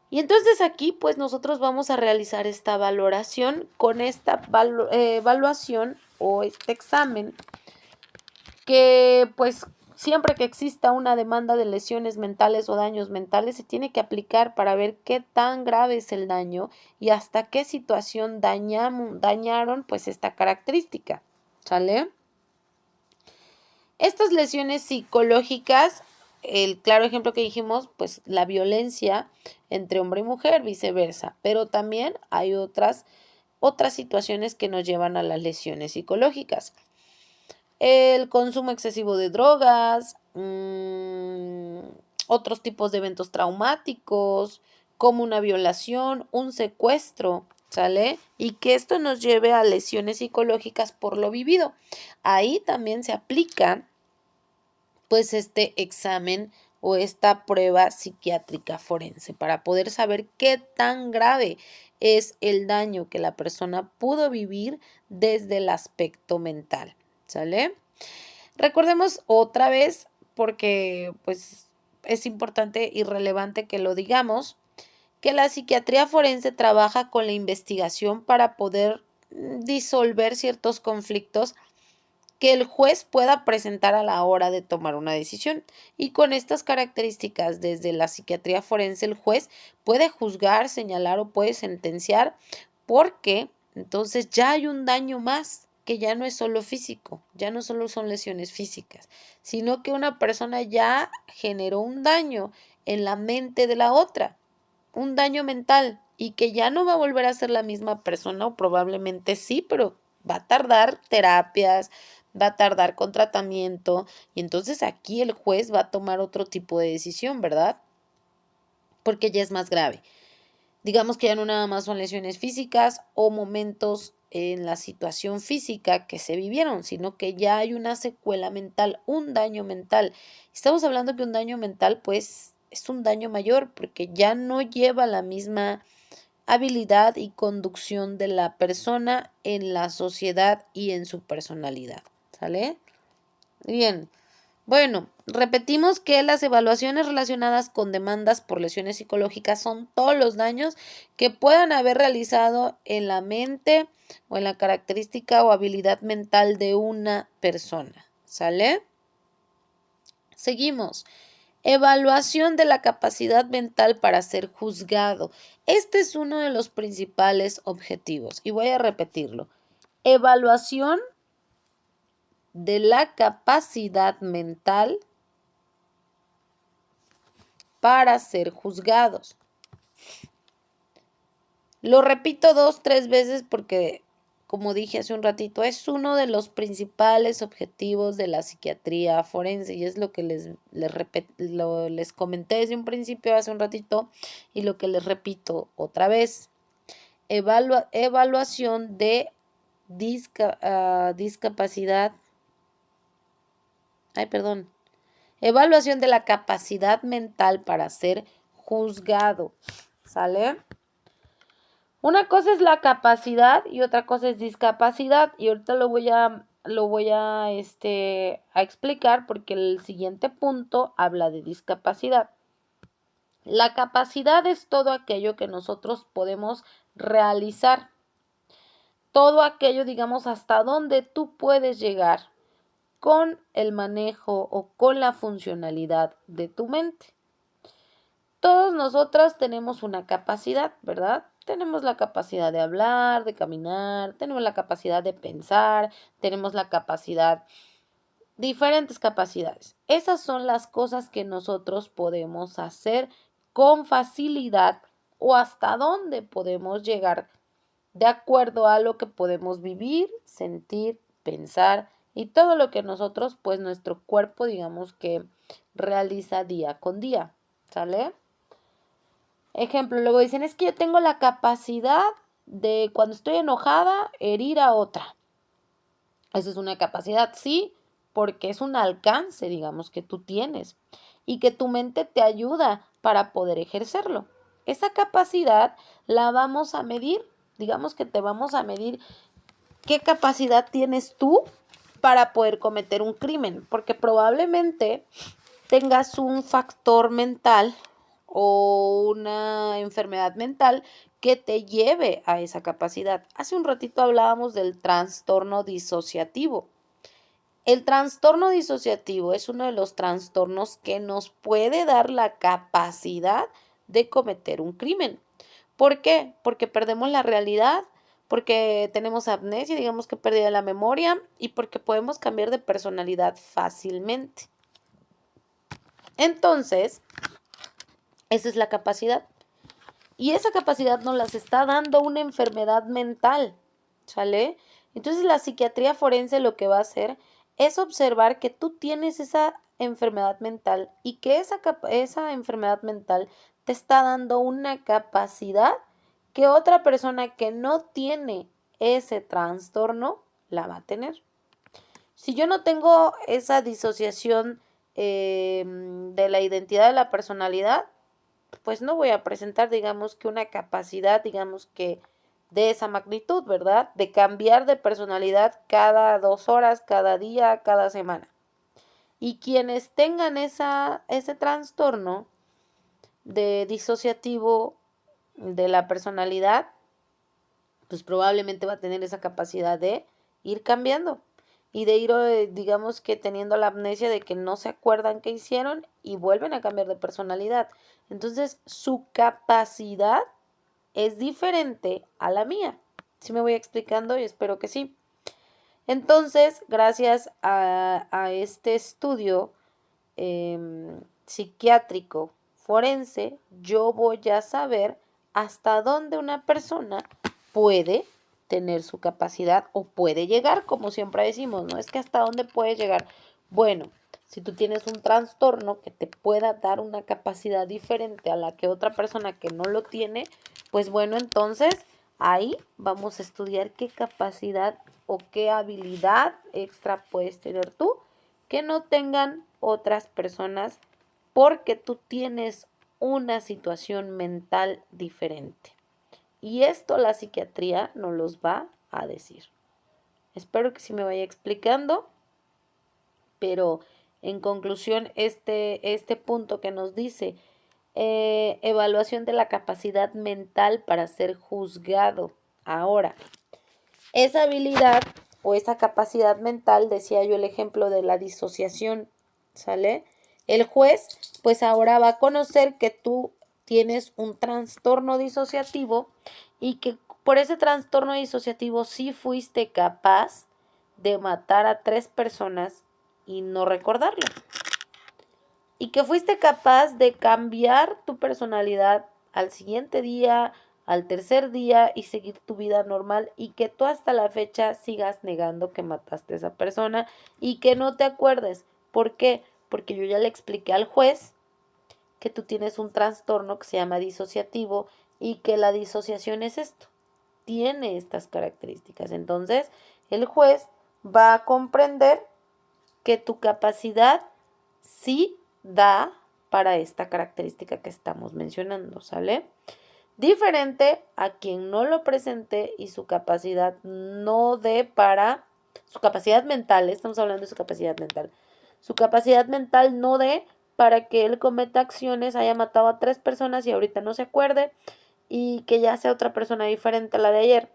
Y entonces aquí pues nosotros vamos a realizar esta valoración con esta evaluación o este examen que pues siempre que exista una demanda de lesiones mentales o daños mentales se tiene que aplicar para ver qué tan grave es el daño y hasta qué situación dañaron pues esta característica, ¿sale? Estas lesiones psicológicas, el claro ejemplo que dijimos, pues la violencia entre hombre y mujer, viceversa, pero también hay otras situaciones que nos llevan a las lesiones psicológicas. El consumo excesivo de drogas, otros tipos de eventos traumáticos, como una violación, un secuestro, ¿sale? Y que esto nos lleve a lesiones psicológicas por lo vivido. Ahí también se aplica pues este examen o esta prueba psiquiátrica forense para poder saber qué tan grave es el daño que la persona pudo vivir desde el aspecto mental, ¿sale? Recordemos otra vez, porque pues es importante y relevante que lo digamos, que la psiquiatría forense trabaja con la investigación para poder disolver ciertos conflictos que el juez pueda presentar a la hora de tomar una decisión. Y con estas características, desde la psiquiatría forense, el juez puede juzgar, señalar o puede sentenciar porque entonces ya hay un daño más, que ya no es solo físico, ya no solo son lesiones físicas, sino que una persona ya generó un daño en la mente de la otra, un daño mental y que ya no va a volver a ser la misma persona o probablemente sí, pero va a tardar terapias, va a tardar con tratamiento y entonces aquí el juez va a tomar otro tipo de decisión, ¿verdad? Porque ya es más grave. Digamos que ya no nada más son lesiones físicas o momentos en la situación física que se vivieron, sino que ya hay una secuela mental, un daño mental. Estamos hablando que un daño mental pues es un daño mayor porque ya no lleva la misma habilidad y conducción de la persona en la sociedad y en su personalidad, ¿sale? Bien, bueno, repetimos que las evaluaciones relacionadas con demandas por lesiones psicológicas son todos los daños que puedan haber realizado en la mente o en la característica o habilidad mental de una persona, ¿sale? Seguimos. Evaluación de la capacidad mental para ser juzgado. Este es uno de los principales objetivos y voy a repetirlo. Evaluación de la capacidad mental para ser juzgados. Lo repito 2, 3 veces porque, como dije hace un ratito, es uno de los principales objetivos de la psiquiatría forense y es lo que les comenté desde un principio hace un ratito y lo que les repito otra vez. Evaluación de discapacidad Evaluación de la capacidad mental para ser juzgado. ¿Sale? Una cosa es la capacidad y otra cosa es discapacidad. Y ahorita lo voy a explicar porque el siguiente punto habla de discapacidad. La capacidad es todo aquello que nosotros podemos realizar. Todo aquello, digamos, hasta donde tú puedes llegar con el manejo o con la funcionalidad de tu mente. Todos nosotros tenemos una capacidad, ¿verdad? Tenemos la capacidad de hablar, de caminar, tenemos la capacidad de pensar, tenemos la capacidad, diferentes capacidades. Esas son las cosas que nosotros podemos hacer con facilidad o hasta dónde podemos llegar de acuerdo a lo que podemos vivir, sentir, pensar y todo lo que nosotros, pues nuestro cuerpo, digamos que realiza día con día, ¿sale? Ejemplo, luego dicen, es que yo tengo la capacidad de cuando estoy enojada herir a otra. Esa es una capacidad, sí, porque es un alcance, digamos, que tú tienes y que tu mente te ayuda para poder ejercerlo. Esa capacidad la vamos a medir, digamos que te vamos a medir qué capacidad tienes tú para poder cometer un crimen, porque probablemente tengas un factor mental o una enfermedad mental que te lleve a esa capacidad. Hace un ratito hablábamos del trastorno disociativo. El trastorno disociativo es uno de los trastornos que nos puede dar la capacidad de cometer un crimen. ¿Por qué? Porque perdemos la realidad, porque tenemos amnesia, digamos que pérdida de la memoria y porque podemos cambiar de personalidad fácilmente. Entonces, esa es la capacidad. Y esa capacidad nos las está dando una enfermedad mental, ¿sale? Entonces la psiquiatría forense lo que va a hacer es observar que tú tienes esa enfermedad mental y que esa enfermedad mental te está dando una capacidad que otra persona que no tiene ese trastorno la va a tener. Si yo no tengo esa disociación de la identidad de la personalidad, pues no voy a presentar, digamos que una capacidad, digamos que de esa magnitud, ¿verdad? De cambiar de personalidad cada 2 horas, cada día, cada semana. Y quienes tengan ese trastorno de disociativo de la personalidad, pues probablemente va a tener esa capacidad de ir cambiando y de ir, digamos que teniendo la amnesia de que no se acuerdan qué hicieron y vuelven a cambiar de personalidad. Entonces, su capacidad es diferente a la mía. ¿Sí me voy explicando? Y espero que sí. Entonces, gracias a este estudio psiquiátrico forense, yo voy a saber hasta dónde una persona puede tener su capacidad o puede llegar, como siempre decimos, ¿no? Es que hasta dónde puede llegar. Bueno, si tú tienes un trastorno que te pueda dar una capacidad diferente a la que otra persona que no lo tiene, pues bueno, entonces ahí vamos a estudiar qué capacidad o qué habilidad extra puedes tener tú que no tengan otras personas porque tú tienes una situación mental diferente. Y esto la psiquiatría nos los va a decir. Espero que sí me vaya explicando, pero en conclusión, este punto que nos dice evaluación de la capacidad mental para ser juzgado. Ahora, esa habilidad o esa capacidad mental, decía yo el ejemplo de la disociación, ¿sale? El juez, pues ahora va a conocer que tú tienes un trastorno disociativo y que por ese trastorno disociativo sí fuiste capaz de matar a 3 personas y no recordarlo. Y que fuiste capaz de cambiar tu personalidad al siguiente día, al tercer día y seguir tu vida normal y que tú hasta la fecha sigas negando que mataste a esa persona y que no te acuerdes. ¿Por qué? Porque yo ya le expliqué al juez que tú tienes un trastorno que se llama disociativo y que la disociación es esto, tiene estas características. Entonces, el juez va a comprender que tu capacidad sí da para esta característica que estamos mencionando, ¿sale? Diferente a quien no lo presente y su capacidad no dé para, su capacidad mental, estamos hablando de su capacidad mental, su capacidad mental no dé para que él cometa acciones, haya matado a 3 personas y ahorita no se acuerde y que ya sea otra persona diferente a la de ayer.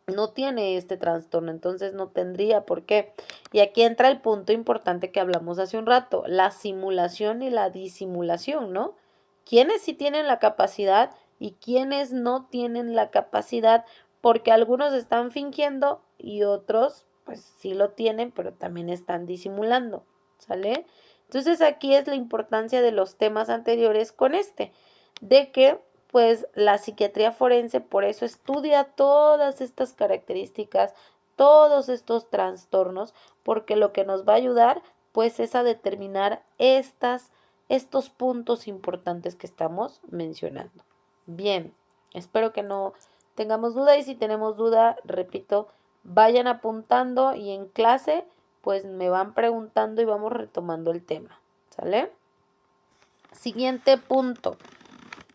No tiene este trastorno, entonces no tendría por qué. Y aquí entra el punto importante que hablamos hace un rato, la simulación y la disimulación, ¿no? ¿Quiénes sí tienen la capacidad y quiénes no tienen la capacidad? Porque algunos están fingiendo y otros pues sí lo tienen, pero también están disimulando, ¿sale? Entonces aquí es la importancia de los temas anteriores con este, de que pues la psiquiatría forense por eso estudia todas estas características, todos estos trastornos, porque lo que nos va a ayudar pues es a determinar estos puntos importantes que estamos mencionando. Bien, espero que no tengamos duda y si tenemos duda, repito, vayan apuntando y en clase pues me van preguntando y vamos retomando el tema, ¿sale? Siguiente punto.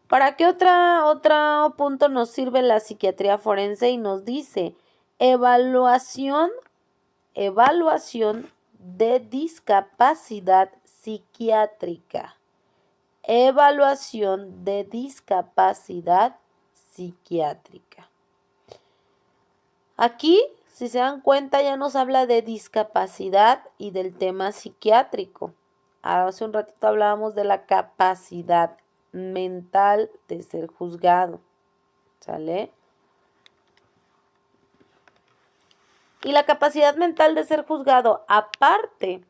¿Para qué otro punto nos sirve la psiquiatría forense? Y nos dice evaluación de discapacidad psiquiátrica. Evaluación de discapacidad psiquiátrica. Aquí, si se dan cuenta, ya nos habla de discapacidad y del tema psiquiátrico. Hace un ratito hablábamos de la capacidad mental de ser juzgado, ¿sale? Y la capacidad mental de ser juzgado, aparte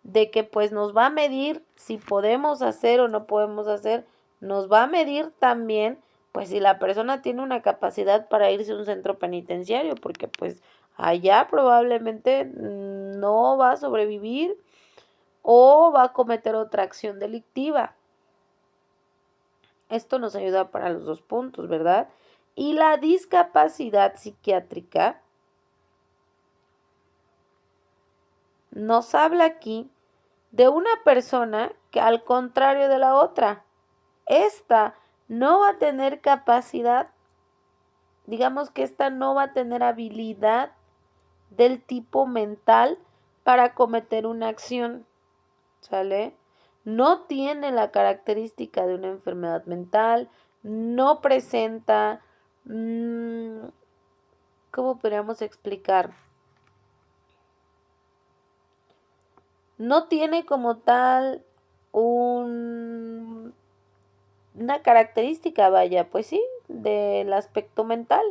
de que pues nos va a medir si podemos hacer o no podemos hacer, nos va a medir también pues si la persona tiene una capacidad para irse a un centro penitenciario, porque pues allá probablemente no va a sobrevivir o va a cometer otra acción delictiva. Esto nos ayuda para los 2 puntos, ¿verdad? Y la discapacidad psiquiátrica nos habla aquí de una persona que al contrario de la otra, esta no va a tener capacidad, digamos que esta no va a tener habilidad del tipo mental para cometer una acción, ¿sale? No tiene la característica de una enfermedad mental, no presenta, ¿cómo podríamos explicar? No tiene como tal una característica, vaya, pues sí, del aspecto mental.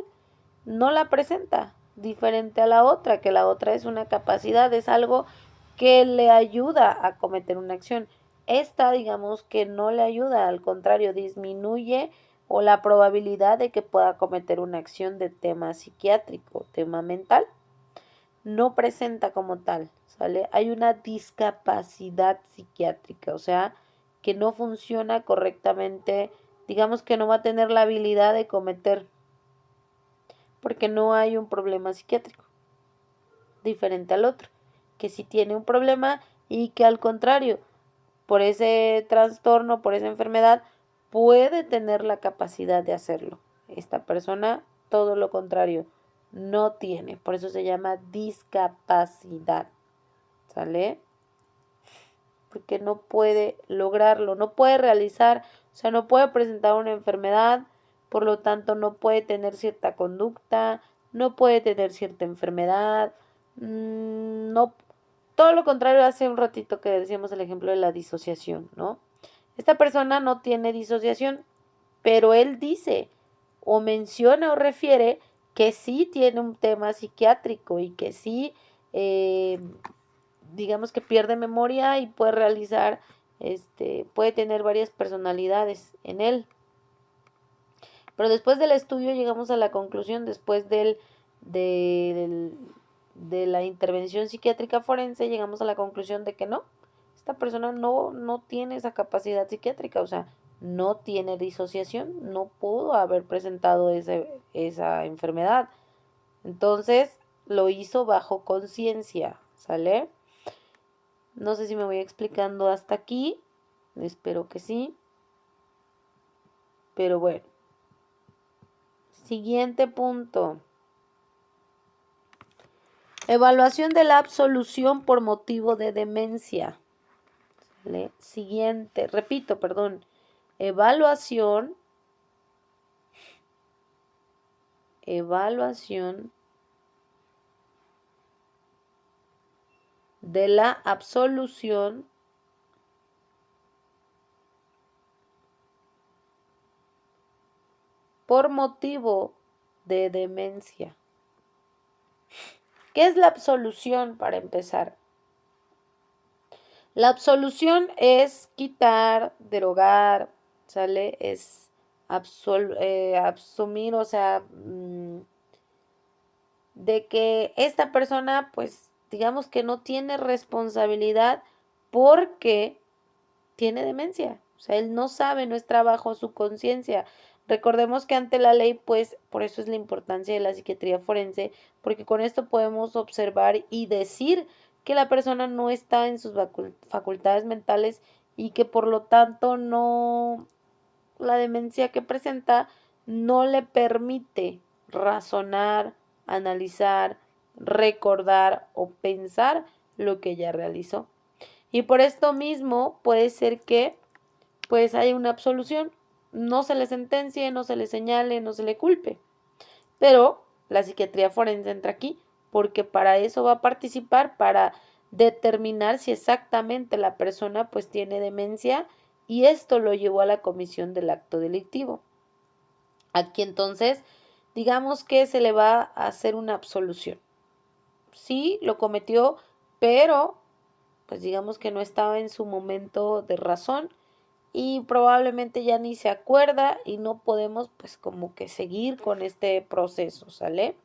No la presenta, diferente a la otra, que la otra es una capacidad, es algo que le ayuda a cometer una acción. Esta, digamos que no le ayuda, al contrario, disminuye o la probabilidad de que pueda cometer una acción de tema psiquiátrico, tema mental. No presenta como tal, ¿sale? Hay una discapacidad psiquiátrica, o sea, que no funciona correctamente, digamos que no va a tener la habilidad de cometer, porque no hay un problema psiquiátrico, diferente al otro, que sí tiene un problema y que al contrario, por ese trastorno, por esa enfermedad, puede tener la capacidad de hacerlo. Esta persona, todo lo contrario, no tiene. Por eso se llama discapacidad. ¿Sale? Porque no puede lograrlo, no puede realizar, o sea, no puede presentar una enfermedad, por lo tanto no puede tener cierta conducta, no puede tener cierta enfermedad, no, todo lo contrario. Hace un ratito que decíamos el ejemplo de la disociación, ¿no? Esta persona no tiene disociación, pero él dice o menciona o refiere que sí tiene un tema psiquiátrico y que sí, digamos que pierde memoria y puede realizar, puede tener varias personalidades en él. Pero después del estudio llegamos a la conclusión, después de la intervención psiquiátrica forense, llegamos a la conclusión de que no, esta persona no tiene esa capacidad psiquiátrica, o sea, no tiene disociación, no pudo haber presentado esa enfermedad. Entonces, lo hizo bajo conciencia, ¿sale? No sé si me voy explicando hasta aquí. Espero que sí. Pero bueno. Siguiente punto. Evaluación de la absolución por motivo de demencia. ¿Vale? Siguiente. Repito, perdón. Evaluación. Evaluación de la absolución por motivo de demencia. ¿Qué es la absolución para empezar? La absolución es quitar, derogar, ¿sale? Es asumir, o sea, de que esta persona, pues, digamos que no tiene responsabilidad porque tiene demencia. O sea, él no sabe, no está bajo su conciencia. Recordemos que ante la ley, pues, por eso es la importancia de la psiquiatría forense, porque con esto podemos observar y decir que la persona no está en sus facultades mentales y que por lo tanto no, la demencia que presenta no le permite razonar, analizar, recordar o pensar lo que ya realizó. Y por esto mismo puede ser que pues hay una absolución, no se le sentencie, no se le señale, no se le culpe. Pero la psiquiatría forense entra aquí porque para eso va a participar, para determinar si exactamente la persona pues tiene demencia y esto lo llevó a la comisión del acto delictivo. Aquí entonces, digamos que se le va a hacer una absolución. Sí, lo cometió, pero pues digamos que no estaba en su momento de razón y probablemente ya ni se acuerda y no podemos pues como que seguir con este proceso, ¿sale?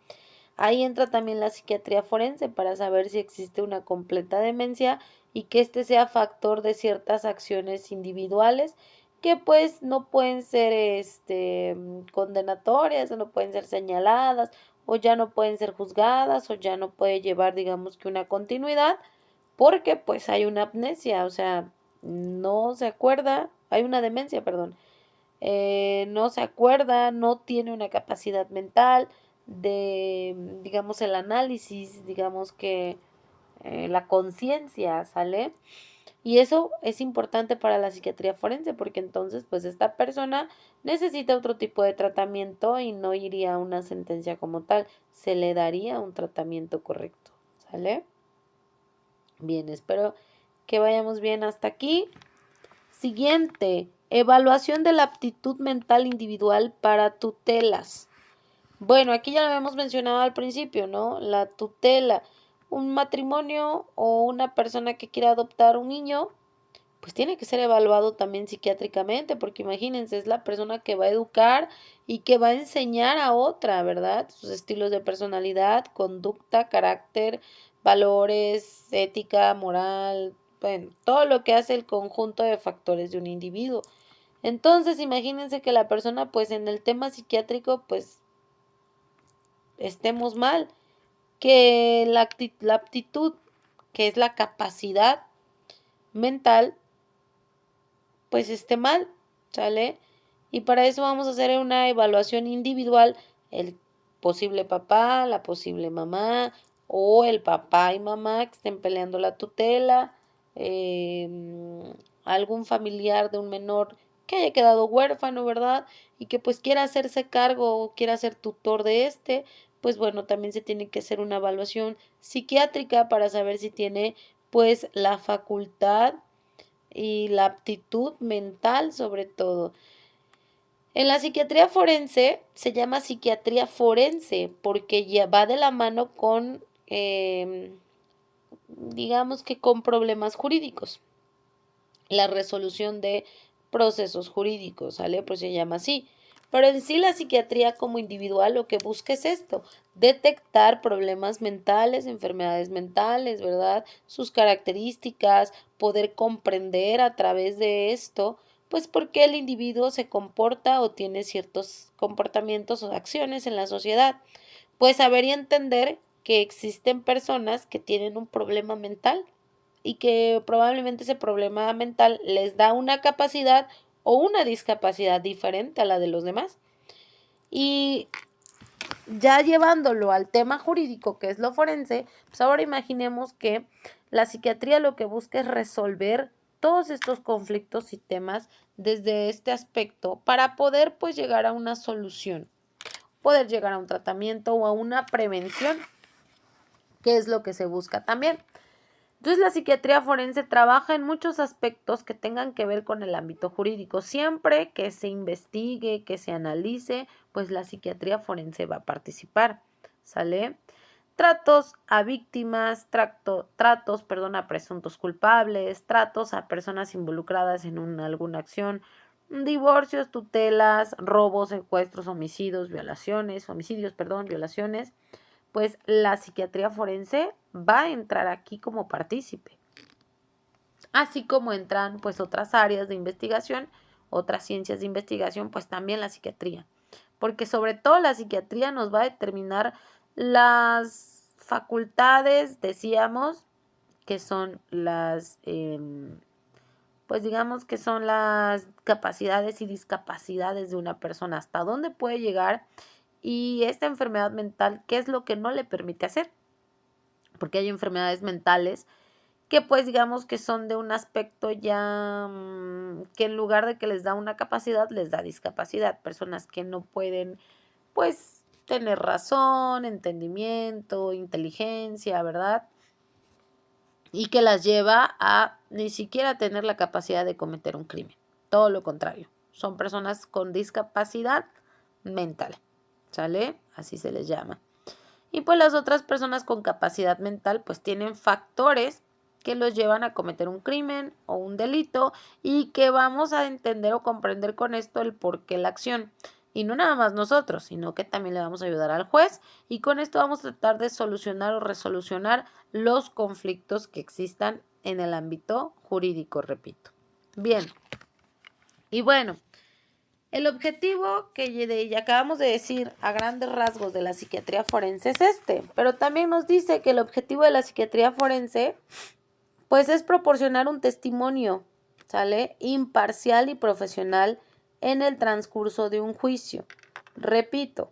Ahí entra también la psiquiatría forense para saber si existe una completa demencia y que este sea factor de ciertas acciones individuales que pues no pueden ser condenatorias, o no pueden ser señaladas o ya no pueden ser juzgadas o ya no puede llevar digamos que una continuidad porque pues hay una amnesia, o sea, no se acuerda, hay una demencia, perdón, no se acuerda, no tiene una capacidad mental de, digamos, el análisis, digamos que la conciencia, ¿sale? Y eso es importante para la psiquiatría forense porque entonces pues esta persona necesita otro tipo de tratamiento y no iría a una sentencia como tal, se le daría un tratamiento correcto, ¿sale? Bien, espero que vayamos bien hasta aquí. Siguiente, evaluación de la aptitud mental individual para tutelas. Bueno, aquí ya lo habíamos mencionado al principio, ¿no? La tutela. Un matrimonio o una persona que quiera adoptar un niño, pues tiene que ser evaluado también psiquiátricamente, porque imagínense, es la persona que va a educar y que va a enseñar a otra, ¿verdad? Sus estilos de personalidad, conducta, carácter, valores, ética, moral, bueno, todo lo que hace el conjunto de factores de un individuo. Entonces, imagínense que la persona, pues en el tema psiquiátrico, pues estemos mal, que la aptitud, que es la capacidad mental, pues esté mal, ¿sale? Y para eso vamos a hacer una evaluación individual, el posible papá, la posible mamá, o el papá y mamá que estén peleando la tutela, algún familiar de un menor que haya quedado huérfano, ¿verdad? Y que pues quiera hacerse cargo o quiera ser tutor de este, pues bueno, también se tiene que hacer una evaluación psiquiátrica para saber si tiene pues la facultad y la aptitud mental sobre todo. En la psiquiatría forense se llama psiquiatría forense porque ya va de la mano con, digamos que con problemas jurídicos, la resolución de procesos jurídicos, ¿sale? Pues se llama así. Pero en sí la psiquiatría como individual lo que busca es esto, detectar problemas mentales, enfermedades mentales, ¿verdad? Sus características, poder comprender a través de esto, pues por qué el individuo se comporta o tiene ciertos comportamientos o acciones en la sociedad. Pues saber y entender que existen personas que tienen un problema mental y que probablemente ese problema mental les da una capacidad o una discapacidad diferente a la de los demás. Y ya llevándolo al tema jurídico, que es lo forense, pues ahora imaginemos que la psiquiatría lo que busca es resolver todos estos conflictos y temas desde este aspecto para poder pues llegar a una solución, poder llegar a un tratamiento o a una prevención, que es lo que se busca también. Entonces la psiquiatría forense trabaja en muchos aspectos que tengan que ver con el ámbito jurídico. Siempre que se investigue, que se analice, pues la psiquiatría forense va a participar, ¿sale? Tratos a víctimas, tratos a presuntos culpables, tratos a personas involucradas en alguna acción, divorcios, tutelas, robos, secuestros, homicidios, violaciones, pues la psiquiatría forense va a entrar aquí como partícipe. Así como entran pues otras áreas de investigación, otras ciencias de investigación, pues también la psiquiatría. Porque sobre todo la psiquiatría nos va a determinar las facultades, decíamos, que son pues digamos que son las capacidades y discapacidades de una persona, hasta dónde puede llegar y esta enfermedad mental, ¿qué es lo que no le permite hacer? Porque hay enfermedades mentales que pues digamos que son de un aspecto ya que en lugar de que les da una capacidad, les da discapacidad. Personas que no pueden pues tener razón, entendimiento, inteligencia, ¿verdad? Y que las lleva a ni siquiera tener la capacidad de cometer un crimen. Todo lo contrario. Son personas con discapacidad mental, ¿sale? Así se les llama. Y pues las otras personas con capacidad mental pues tienen factores que los llevan a cometer un crimen o un delito y que vamos a entender o comprender con esto el por qué la acción. Y no nada más nosotros, sino que también le vamos a ayudar al juez y con esto vamos a tratar de solucionar o resolucionar los conflictos que existan en el ámbito jurídico, repito. Bien, y bueno, el objetivo que ya acabamos de decir a grandes rasgos de la psiquiatría forense es este, pero también nos dice que el objetivo de la psiquiatría forense pues es proporcionar un testimonio, ¿sale? Imparcial y profesional en el transcurso de un juicio. Repito,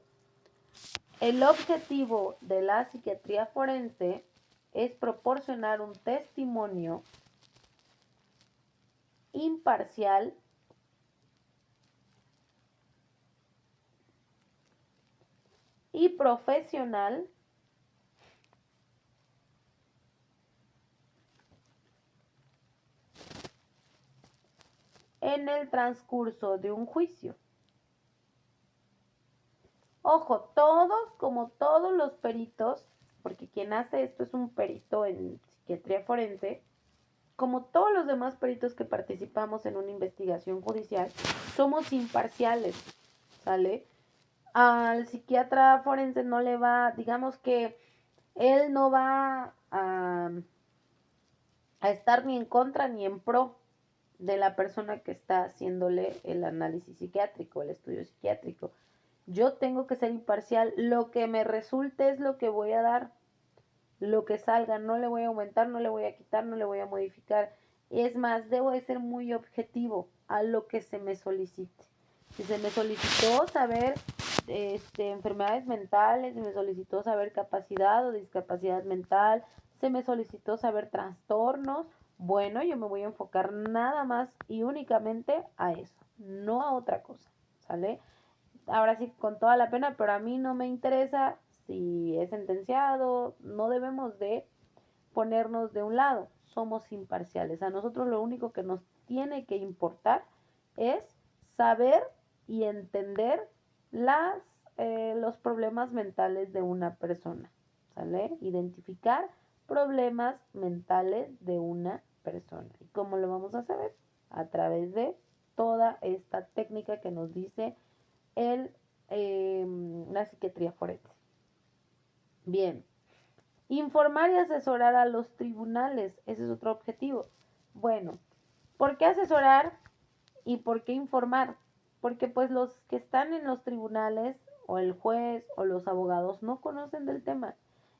el objetivo de la psiquiatría forense es proporcionar un testimonio imparcial y profesional en el transcurso de un juicio. Ojo, como todos los peritos, porque quien hace esto es un perito en psiquiatría forense, como todos los demás peritos que participamos en una investigación judicial, somos imparciales, ¿sale? Al psiquiatra forense no le va, digamos que él no va a estar ni en contra ni en pro de la persona que está haciéndole el análisis psiquiátrico, el estudio psiquiátrico. Yo tengo que ser imparcial, lo que me resulte es lo que voy a dar, lo que salga, no le voy a aumentar, no le voy a quitar, no le voy a modificar. Es más, debo de ser muy objetivo a lo que se me solicite. Si se me solicitó saber enfermedades mentales, se me solicitó saber capacidad o discapacidad mental, se me solicitó saber trastornos, bueno, yo me voy a enfocar nada más y únicamente a eso, no a otra cosa, ¿sale? Ahora sí, con toda la pena, pero a mí no me interesa si es sentenciado, no debemos de ponernos de un lado, somos imparciales. A nosotros lo único que nos tiene que importar es saber y entender los problemas mentales de una persona, ¿sale? Identificar problemas mentales de una persona. ¿Y cómo lo vamos a saber? A través de toda esta técnica que nos dice la psiquiatría forense. Bien, informar y asesorar a los tribunales, ese es otro objetivo. Bueno, ¿por qué asesorar y por qué informar? Porque pues los que están en los tribunales o el juez o los abogados no conocen del tema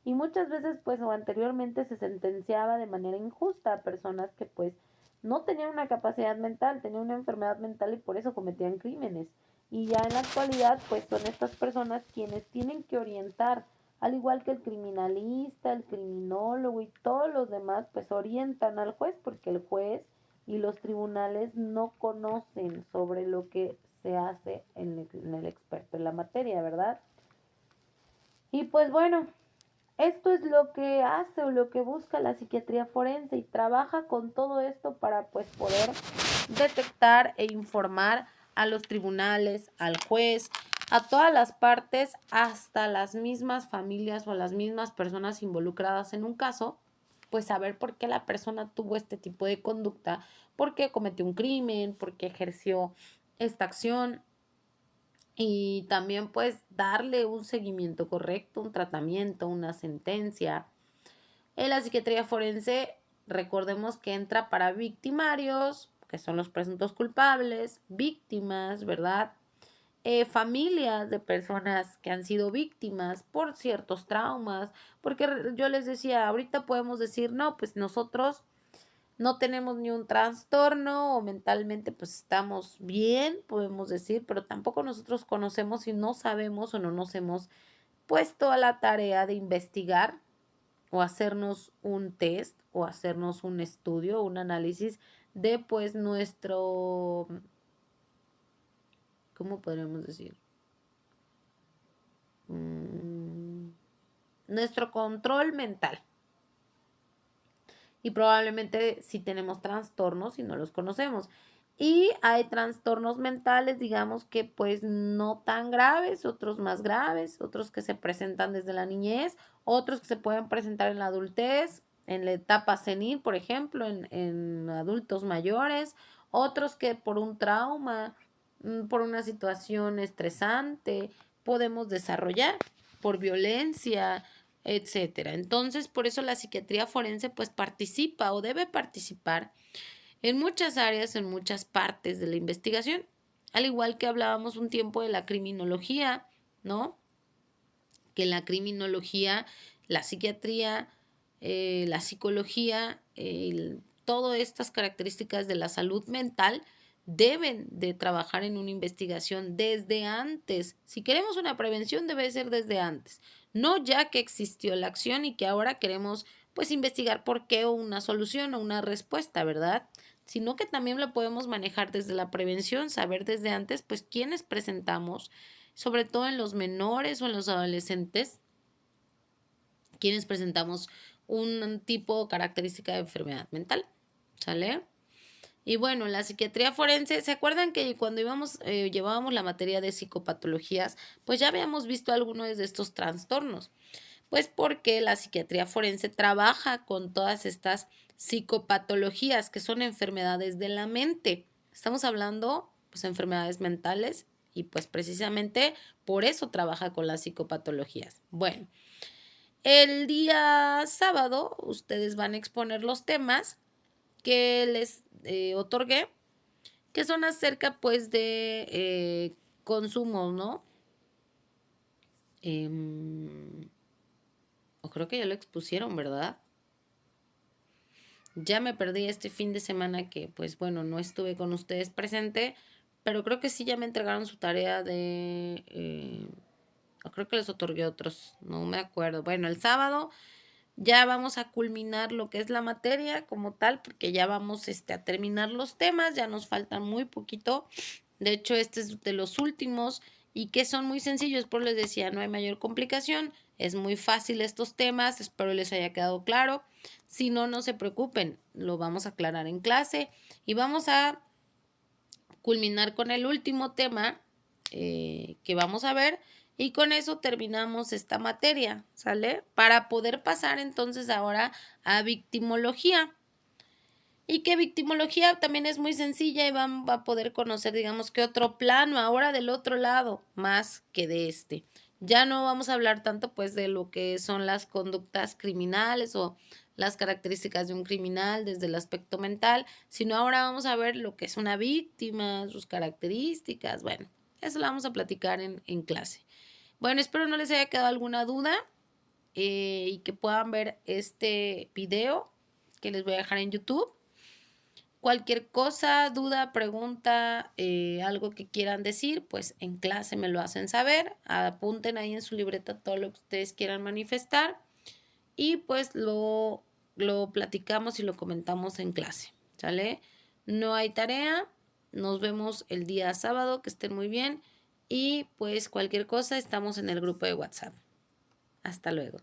y muchas veces pues o anteriormente se sentenciaba de manera injusta a personas que pues no tenían una capacidad mental, tenían una enfermedad mental y por eso cometían crímenes. Y ya en la actualidad pues son estas personas quienes tienen que orientar, al igual que el criminalista, el criminólogo y todos los demás pues orientan al juez, porque el juez y los tribunales no conocen sobre lo que se hace en el experto en la materia, ¿verdad? Y pues bueno, esto es lo que hace o lo que busca la psiquiatría forense y trabaja con todo esto para pues poder detectar e informar a los tribunales, al juez, a todas las partes, hasta las mismas familias o las mismas personas involucradas en un caso, pues saber por qué la persona tuvo este tipo de conducta, por qué cometió un crimen, por qué ejerció esta acción y también pues darle un seguimiento correcto, un tratamiento, una sentencia. En la psiquiatría forense, recordemos que entra para victimarios, que son los presuntos culpables, víctimas, ¿verdad? Familias de personas que han sido víctimas por ciertos traumas, porque yo les decía, ahorita podemos decir, no, pues nosotros no tenemos ni un trastorno o mentalmente pues estamos bien, podemos decir, pero tampoco nosotros conocemos y no sabemos o no nos hemos puesto a la tarea de investigar o hacernos un test o hacernos un estudio, un análisis de pues nuestro, ¿cómo podríamos decir? Nuestro control mental. Y probablemente si tenemos trastornos y no los conocemos. Y hay trastornos mentales, digamos que pues no tan graves, otros más graves, otros que se presentan desde la niñez, otros que se pueden presentar en la adultez, en la etapa senil, por ejemplo, en adultos mayores, otros que por un trauma, por una situación estresante, podemos desarrollar, por violencia, etcétera. Entonces, por eso la psiquiatría forense pues participa o debe participar en muchas áreas, en muchas partes de la investigación, al igual que hablábamos un tiempo de la criminología, ¿no? Que la criminología, la psiquiatría, la psicología, todas estas características de la salud mental deben de trabajar en una investigación desde antes. Si queremos una prevención, debe ser desde antes, no ya que existió la acción y que ahora queremos pues investigar por qué o una solución o una respuesta, ¿verdad? Sino que también lo podemos manejar desde la prevención, saber desde antes pues quiénes presentamos, sobre todo en los menores o en los adolescentes, quienes presentamos un tipo o característica de enfermedad mental, ¿sale? Y bueno, la psiquiatría forense, ¿se acuerdan que cuando llevábamos la materia de psicopatologías, pues ya habíamos visto algunos de estos trastornos? Pues porque la psiquiatría forense trabaja con todas estas psicopatologías, que son enfermedades de la mente. Estamos hablando, pues, de enfermedades mentales y pues precisamente por eso trabaja con las psicopatologías. Bueno, el día sábado ustedes van a exponer los temas que les otorgué, que son acerca pues de consumo, ¿no? O creo que ya lo expusieron, ¿verdad? Ya me perdí este fin de semana que, pues bueno, no estuve con ustedes presente, pero creo que sí ya me entregaron su tarea de... o creo que les otorgué otros, no me acuerdo. Bueno, el sábado ya vamos a culminar lo que es la materia como tal, porque ya vamos a terminar los temas, ya nos faltan muy poquito. De hecho, este es de los últimos y que son muy sencillos, por les decía, no hay mayor complicación, es muy fácil estos temas, espero les haya quedado claro. Si no, no se preocupen, lo vamos a aclarar en clase y vamos a culminar con el último tema que vamos a ver y con eso terminamos esta materia, ¿sale? Para poder pasar entonces ahora a victimología. Y que victimología también es muy sencilla y van a poder conocer, digamos, que otro plano ahora del otro lado, más que de este. Ya no vamos a hablar tanto pues de lo que son las conductas criminales o las características de un criminal desde el aspecto mental, sino ahora vamos a ver lo que es una víctima, sus características, bueno, eso lo vamos a platicar en clase. Bueno, espero no les haya quedado alguna duda. y que puedan ver este video que les voy a dejar en YouTube. Cualquier cosa, duda, pregunta, algo que quieran decir, pues en clase me lo hacen saber. Apunten ahí en su libreta todo lo que ustedes quieran manifestar y pues lo platicamos y lo comentamos en clase, ¿sale? No hay tarea, nos vemos el día sábado, que estén muy bien y pues cualquier cosa estamos en el grupo de WhatsApp. Hasta luego.